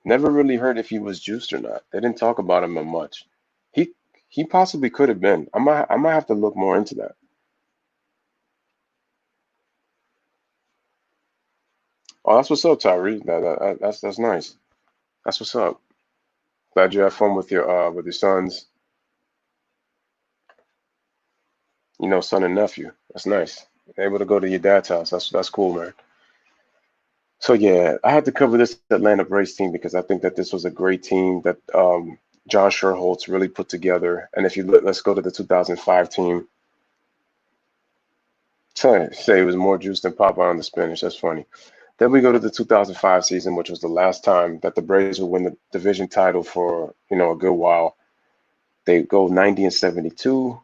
Never really heard if he was juiced or not. They didn't talk about him much. He possibly could have been. I might have to look more into that. Oh, that's what's up, Tyree. That's nice. That's what's up. Glad you have fun with your sons. You know, son and nephew. That's nice. Able to go to your dad's house. That's cool, man. So yeah, I had to cover this Atlanta Braves team because I think that this was a great team that John Sherholtz really put together. And if you let's go to the 2005 team. Say it was more juice than Popeye on the spinach. That's funny. Then we go to the 2005 season, which was the last time that the Braves would win the division title for a good while. They go 90-72.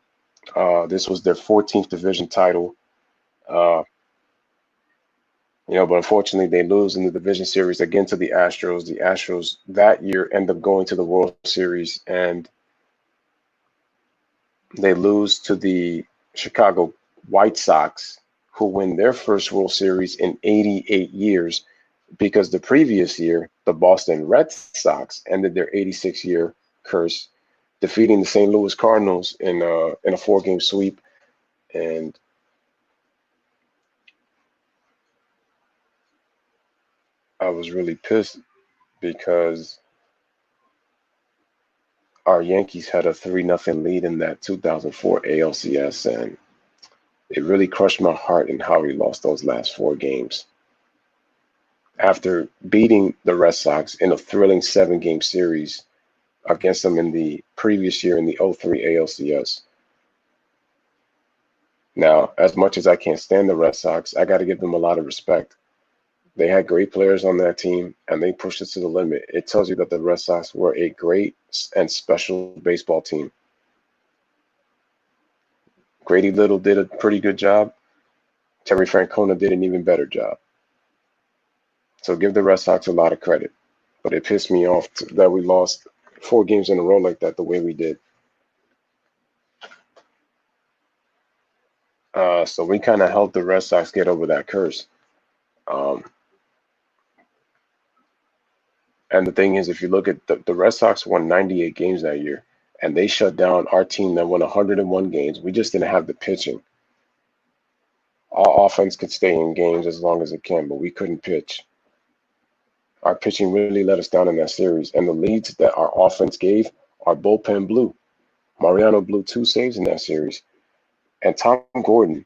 This was their 14th division title. But unfortunately they lose in the division series again to the Astros. The Astros that year end up going to the World Series, and they lose to the Chicago White Sox, who win their first World Series in 88 years, because the previous year, the Boston Red Sox ended their 86-year curse, defeating the St. Louis Cardinals in a 4-game sweep. And I was really pissed because our Yankees had a 3-0 lead in that 2004 ALCS, and it really crushed my heart in how we lost those last 4 games. After beating the Red Sox in a thrilling 7-game series against them in the previous year in the 03 ALCS. Now, as much as I can't stand the Red Sox, I got to give them a lot of respect. They had great players on that team, and they pushed it to the limit. It tells you that the Red Sox were a great and special baseball team. Grady Little did a pretty good job. Terry Francona did an even better job. So give the Red Sox a lot of credit. But it pissed me off that we lost 4 games in a row like that the way we did. So we kind of helped the Red Sox get over that curse. And the thing is, if you look at the Red Sox won 98 games that year, and they shut down our team that won 101 games. We just didn't have the pitching. Our offense could stay in games as long as it can, but we couldn't pitch. Our pitching really let us down in that series, and the leads that our offense gave, our bullpen blew. Mariano blew 2 saves in that series, and Tom Gordon,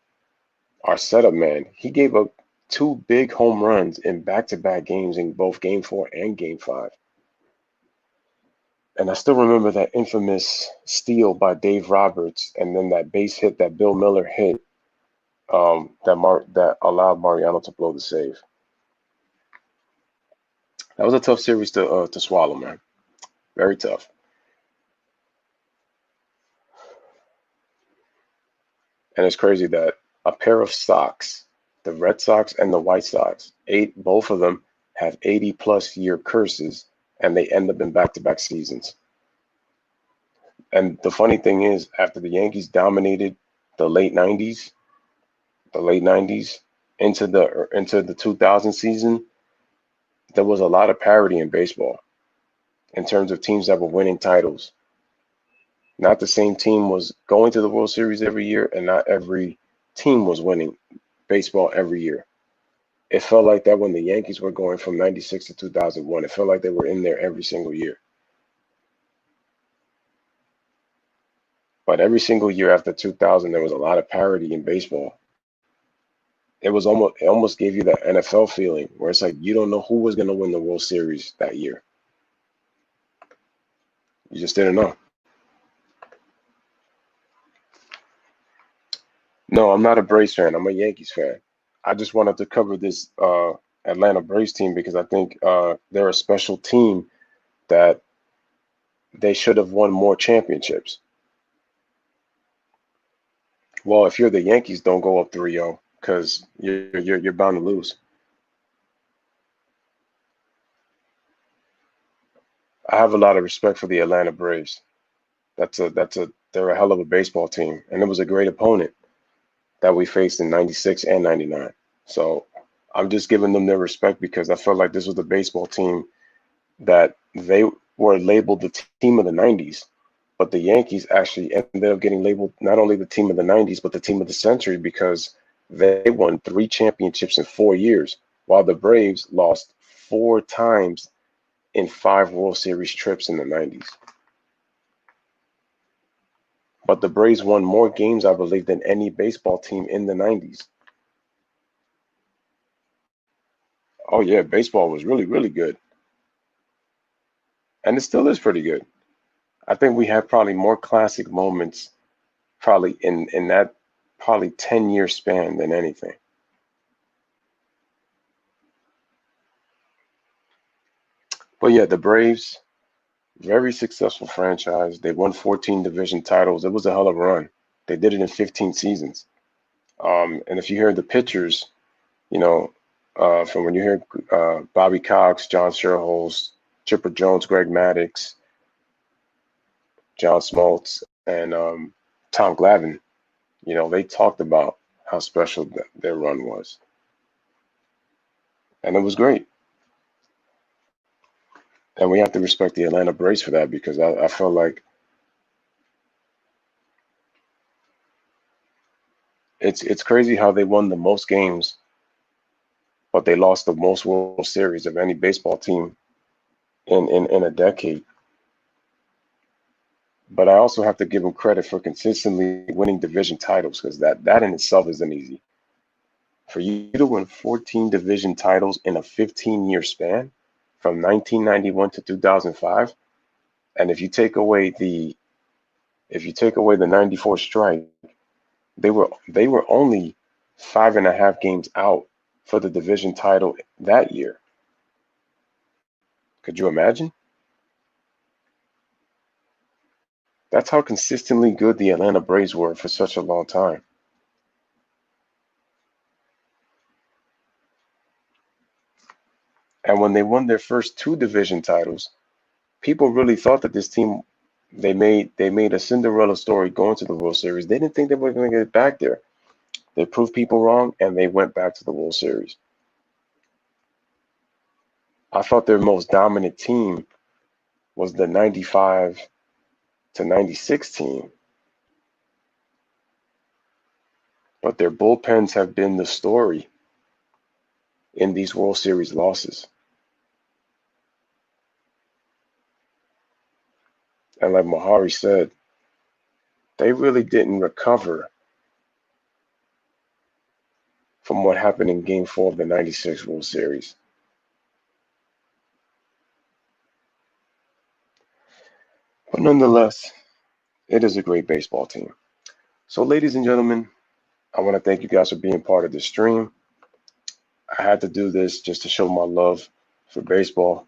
our setup man, he gave up 2 big home runs in back-to-back games in both Game 4 and Game 5. And I still remember that infamous steal by Dave Roberts, and then that base hit that Bill Miller hit that allowed Mariano to blow the save. That was a tough series to swallow, man. Very tough. And it's crazy that a pair of socks, the Red Sox and the White Sox, both of them have 80-plus year curses, and they end up in back-to-back seasons. And the funny thing is, after the Yankees dominated the late 90s into the 2000 season, there was a lot of parity in baseball in terms of teams that were winning titles. Not the same team was going to the World Series every year, and not every team was winning baseball every year. It felt like that when the Yankees were going from 96 to 2001. It felt like they were in there every single year. But every single year after 2000, there was a lot of parity in baseball. It almost gave you that NFL feeling where it's like you don't know who was going to win the World Series that year. You just didn't know. No, I'm not a Braves fan. I'm a Yankees fan. I just wanted to cover this Atlanta Braves team because I think they're a special team that they should have won more championships. Well, if you're the Yankees, don't go up 3-0 because you're bound to lose. I have a lot of respect for the Atlanta Braves. They're a hell of a baseball team, and it was a great opponent that we faced in 96 and 99. So I'm just giving them their respect because I felt like this was the baseball team that they were labeled the team of the 90s, but the Yankees actually ended up getting labeled not only the team of the 90s, but the team of the century because they won 3 championships in 4 years, while the Braves lost 4 times in 5 World Series trips in the 90s. But the Braves won more games, I believe, than any baseball team in the 90s. Oh, yeah, baseball was really, really good. And it still is pretty good. I think we had probably more classic moments probably in that probably 10-year span than anything. But yeah, the Braves, very successful franchise. They won 14 division titles. It was a hell of a run. They did it in 15 seasons. And if you hear the pitchers, you know, from when you hear Bobby Cox, John Sherholz, Chipper Jones, Greg Maddux, John Smoltz, and Tom Glavine, they talked about how special their run was. And it was great. And we have to respect the Atlanta Braves for that because I felt like it's crazy how they won the most games, but they lost the most World Series of any baseball team in a decade. But I also have to give them credit for consistently winning division titles because that in itself isn't easy. For you to win 14 division titles in a 15-year span from 1991 to 2005, and if you take away the 94 strike, they were only 5.5 games out for the division title that year. Could you imagine? That's how consistently good the Atlanta Braves were for such a long time. And when they won their first 2 division titles, people really thought that this team they made a Cinderella story going to the World Series. They didn't think they were going to get back there. They proved people wrong, and they went back to the World Series. I thought their most dominant team was the 95 to 96 team, but their bullpens have been the story in these World Series losses. And like Mahari said, they really didn't recover from what happened in Game 4 of the 96 World Series. But nonetheless, it is a great baseball team. So, ladies and gentlemen, I want to thank you guys for being part of this stream. I had to do this just to show my love for baseball.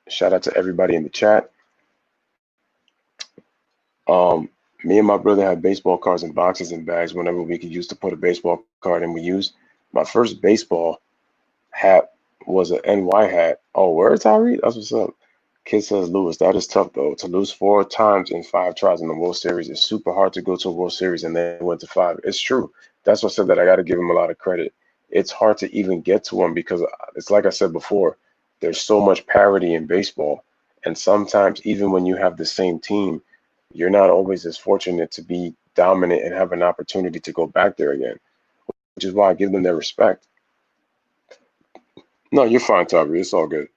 Shout out to everybody in the chat. Me and my brother had baseball cards in boxes and bags whenever we could use to put a baseball card in. We used my first baseball hat was an NY hat. Oh, where's Tyree? That's what's up. Kid says, Lewis, that is tough though. To lose 4 times in 5 tries in the World Series is super hard to go to a World Series and then went to 5. It's true. That's what I said that I got to give him a lot of credit. It's hard to even get to him because it's like I said before, there's so much parity in baseball. And sometimes even when you have the same team, you're not always as fortunate to be dominant and have an opportunity to go back there again, which is why I give them their respect. No, you're fine, Tyree. It's all good.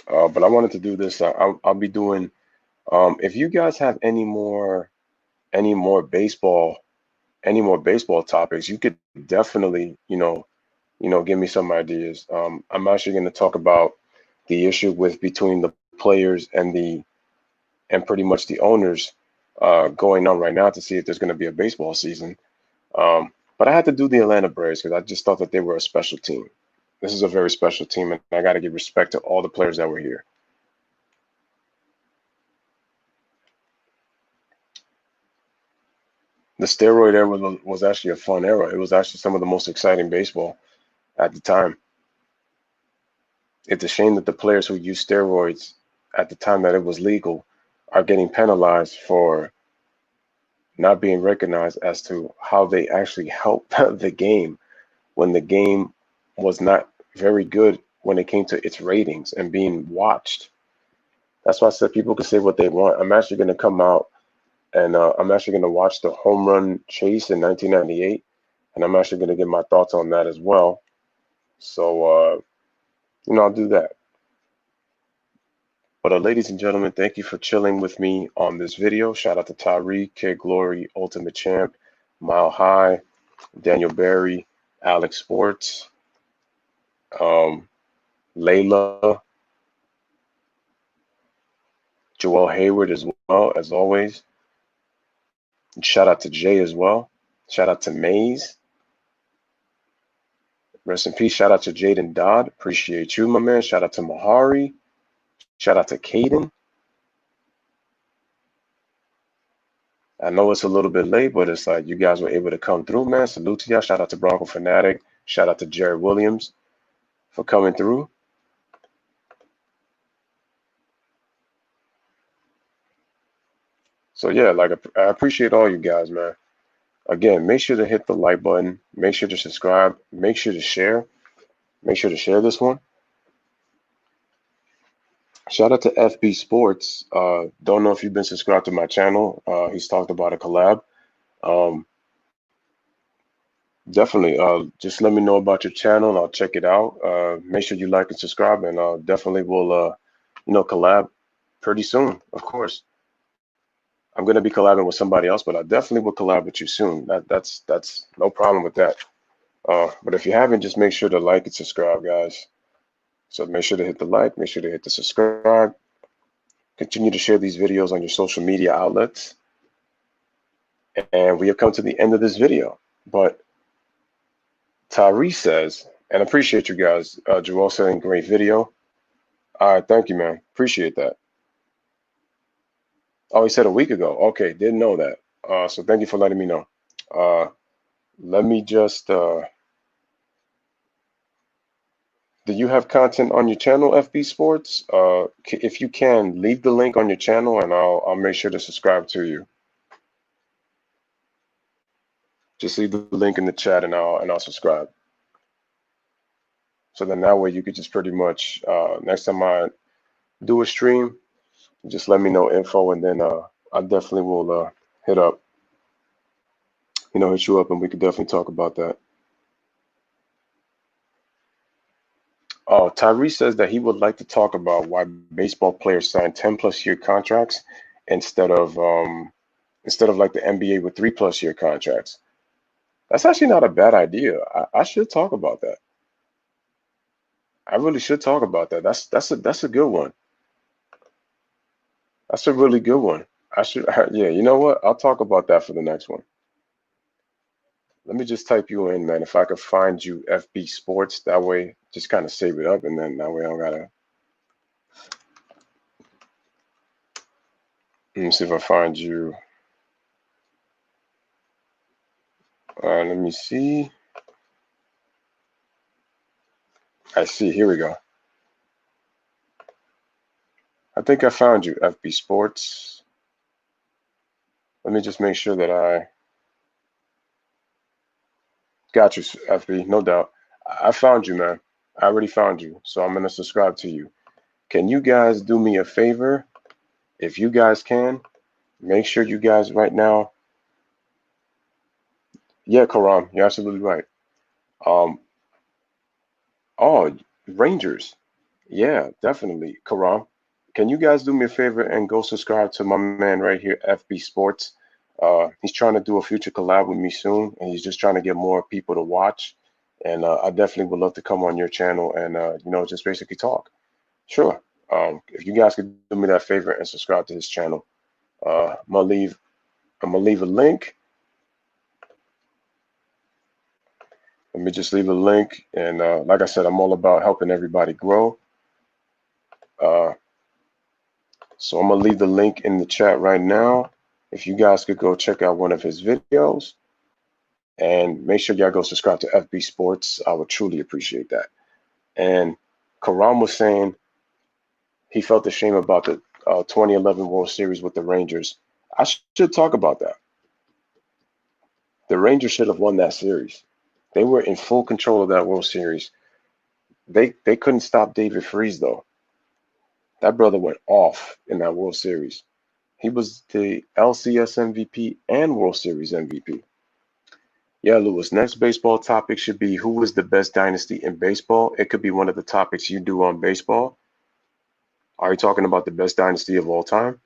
But I wanted to do this. I'll be doing. If you guys have any more baseball, topics, you could definitely, give me some ideas. I'm actually going to talk about the issue with between the players and pretty much the owners going on right now to see if there's going to be a baseball season. But I had to do the Atlanta Braves because I just thought that they were a special team. This is a very special team, and I got to give respect to all the players that were here. The steroid era was actually a fun era. It was actually some of the most exciting baseball at the time. It's a shame that the players who use steroids at the time that it was legal are getting penalized for not being recognized as to how they actually helped the game when the game was not very good when it came to its ratings and being watched. That's why I said people can say what they want. I'm actually going to come out and I'm actually going to watch the home run chase in 1998, and I'm actually going to give my thoughts on that as well. So, I'll do that. But ladies and gentlemen, thank you for chilling with me on this video. Shout out to Tyree, Kid Glory, Ultimate Champ, Mile High, Daniel Berry, Alex Sports, Layla, Joel Hayward as well, as always. Shout out to Jay as well. Shout out to Maze. Rest in peace. Shout out to Jaden Dodd. Appreciate you, my man. Shout out to Mahari. Shout out to Caden. I know it's a little bit late, but it's like you guys were able to come through, man. Salute to y'all. Shout out to Bronco Fanatic. Shout out to Jared Williams for coming through. So yeah, like I appreciate all you guys, man. Again, make sure to hit the like button. Make sure to subscribe. Make sure to share. Make sure to share this one. Shout out to FB Sports. Don't know if you've been subscribed to my channel. He's talked about a collab. Definitely. Just let me know about your channel and I'll check it out. Make sure you like and subscribe, and definitely we'll collab pretty soon, of course. I'm gonna be collabing with somebody else, but I definitely will collab with you soon. That's no problem with that. But if you haven't, just make sure to like and subscribe, guys. So make sure to hit the like, make sure to hit the subscribe. Continue to share these videos on your social media outlets. And we have come to the end of this video. But Tyree says, and appreciate you guys, Joel saying great video. All right, thank you, man. Appreciate that. Oh, he said a week ago. Okay, didn't know that. So thank you for letting me know. Let me just, do you have content on your channel, FB Sports? If you can, leave the link on your channel and I'll make sure to subscribe to you. Just leave the link in the chat and I'll subscribe. So then that way you could just pretty much next time I do a stream, just let me know info, and then I definitely will hit up, hit you up, and we could definitely talk about that. Oh, Tyree says that he would like to talk about why baseball players sign 10+ year contracts instead of like the NBA with 3+ year contracts. That's actually not a bad idea. I should talk about that. I really should talk about that. That's a good one. That's a really good one. I should, yeah, you know what? I'll talk about that for the next one. Let me just type you in, man. If I could find you FB Sports, that way, just kind of save it up, and then that way I don't gotta. Let me see if I find you. Let me see. I see. Here we go. I think I found you, FB Sports. Let me just make sure that I got you, FB. No doubt. I found you, man. I already found you. So I'm gonna subscribe to you. Can you guys do me a favor? If you guys can, make sure you guys right now. Yeah, Karam, you're absolutely right. Um, oh, Rangers. Yeah, definitely. Karam, can you guys do me a favor and go subscribe to my man right here, FB Sports? He's trying to do a future collab with me soon, and he's just trying to get more people to watch. And I definitely would love to come on your channel and just basically talk. Sure. If you guys could do me that favor and subscribe to his channel, I'm gonna leave a link. Let me just leave a link. And like I said, I'm all about helping everybody grow. So I'm gonna leave the link in the chat right now. If you guys could go check out one of his videos, and make sure y'all go subscribe to FB Sports, I would truly appreciate that. And Karam was saying he felt ashamed about the 2011 World Series with the Rangers. I should talk about that. The Rangers should have won that series. They were in full control of that World Series. They couldn't stop David Freese though. That brother went off in that World Series. He was the LCS MVP and World Series MVP. Yeah, Louis, next baseball topic should be who was the best dynasty in baseball. It could be one of the topics you do on baseball. Are you talking about the best dynasty of all time?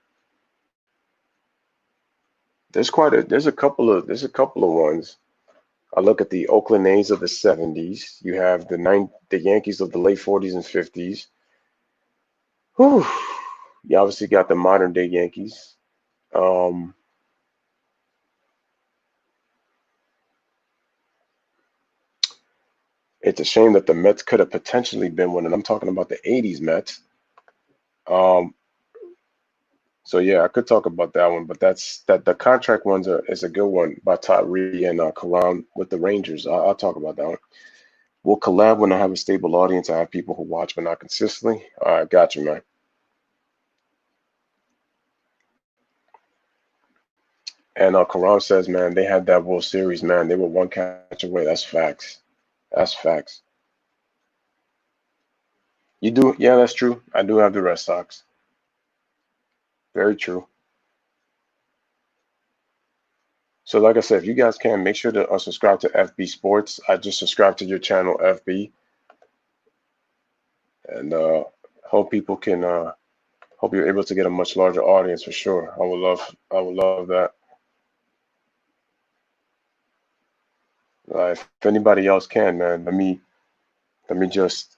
There's a couple of ones. I look at the Oakland A's of the 70s. You have the Yankees of the late 40s and 50s. Whew. You obviously got the modern day Yankees. It's a shame that the Mets could have potentially been one, and I'm talking about the 80s Mets. So yeah, I could talk about that one, but the contract ones is a good one by Tyree and Karam with the Rangers. I'll talk about that one. We'll collab when I have a stable audience. I have people who watch, but not consistently. All right, got you, man. And Karam says, man, they had that World Series, man. They were one catch away. That's facts. That's facts. You do, yeah, that's true. I do have the Red Sox. Very true. So like I said, if you guys can, make sure to subscribe to FB Sports. I just subscribed to your channel, FB. And hope people can hope you're able to get a much larger audience for sure. I would love that. If anybody else can, man, let me just,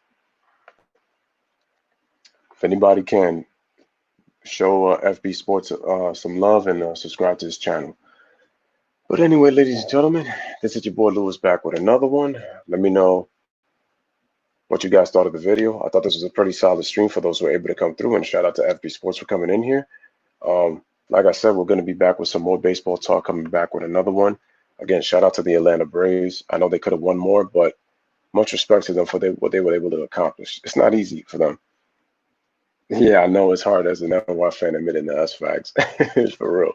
if anybody can, show FB Sports some love and subscribe to this channel. But anyway, ladies and gentlemen, this is your boy Louis back with another one. Let me know what you guys thought of the video. I thought this was a pretty solid stream for those who were able to come through, and shout out to FB Sports for coming in here. Like I said, we're going to be back with some more baseball talk, coming back with another one. Again, shout out to the Atlanta Braves. I know they could have won more, but much respect to them for what they were able to accomplish. It's not easy for them. Yeah, I know it's hard as an NY fan admitting that. That's facts. It's for real.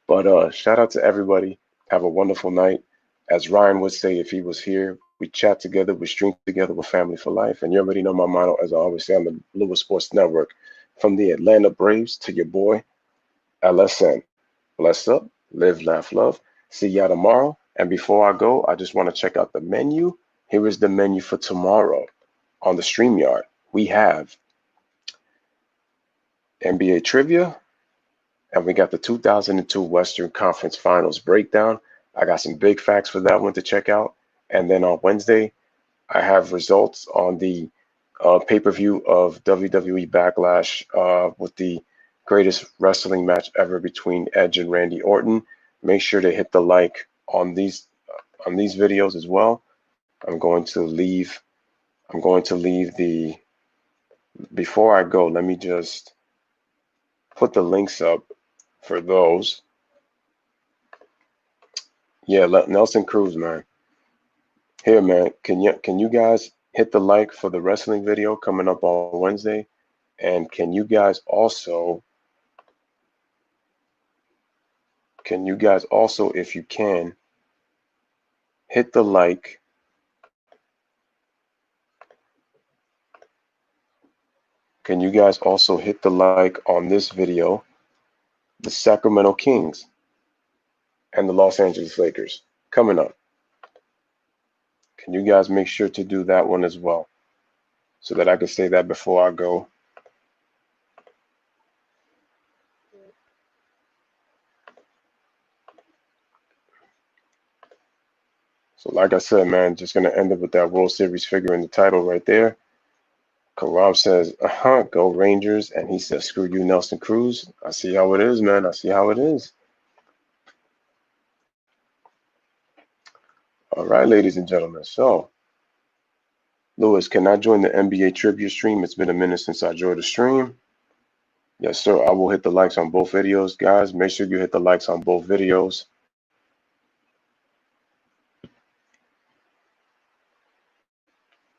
But shout out to everybody. Have a wonderful night. As Ryan would say if he was here, We chat together, we stream together, we're family for life. And you already know my motto, as I always say on the Louis Sports Network, from the Atlanta Braves to your boy, LSN. Bless up, live, laugh, love. See y'all tomorrow. And before I go, I just want to check out the menu. Here is the menu for tomorrow on the StreamYard. We have NBA trivia, and we got the 2002 Western Conference Finals breakdown. I got some big facts for that one to check out. And then on Wednesday, I have results on the pay-per-view of WWE Backlash with the greatest wrestling match ever between Edge and Randy Orton. Make sure to hit the like on these videos as well. I'm going to leave the before I go, let me just put the links up for those. Yeah, Nelson Cruz, man. Here, man, can you guys hit the like for the wrestling video coming up on Wednesday? And can you guys also, if you can, hit the like Can you guys also hit the like on this video, the Sacramento Kings and the Los Angeles Lakers coming up? Can you guys make sure to do that one as well so that I can say that before I go? So like I said, man, just going to end up with that World Series figure in the title right there. Karam says, go Rangers. And he says, screw you, Nelson Cruz. I see how it is, man. I see how it is. All right, ladies and gentlemen. So, Louis, can I join the NBA trivia stream? It's been a minute since I joined the stream. Yes, sir. I will hit the likes on both videos. Guys, make sure you hit the likes on both videos.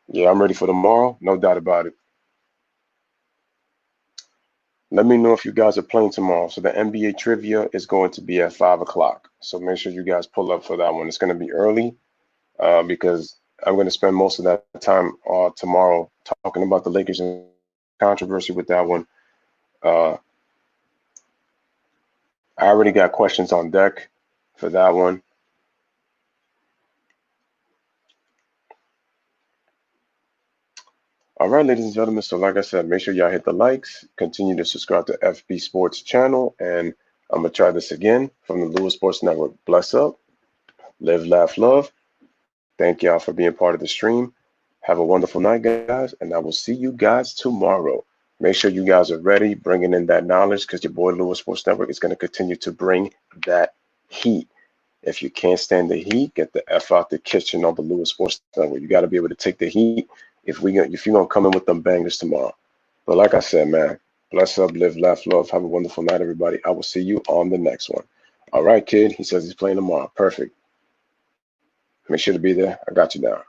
Yeah, I'm ready for tomorrow. No doubt about it. Let me know if you guys are playing tomorrow. So the NBA trivia is going to be at 5 o'clock. So make sure you guys pull up for that one. It's going to be early because I'm going to spend most of that time tomorrow talking about the Lakers and controversy with that one. I already got questions on deck for that one. All right, ladies and gentlemen. So like I said, make sure y'all hit the likes, continue to subscribe to FB Sports channel, and I'm going to try this again from the Louis Sports Network. Bless up, live, laugh, love. Thank y'all for being part of the stream. Have a wonderful night, guys, and I will see you guys tomorrow. Make sure you guys are ready, bringing in that knowledge, because your boy Louis Sports Network is going to continue to bring that heat. If you can't stand the heat, get the F out the kitchen on the Louis Sports Network. You got to be able to take the heat if you're going to come in with them bangers tomorrow. But like I said, man, bless up, live, laugh, love. Have a wonderful night, everybody. I will see you on the next one. All right, kid. He says he's playing tomorrow. Perfect. Make sure to be there. I got you down.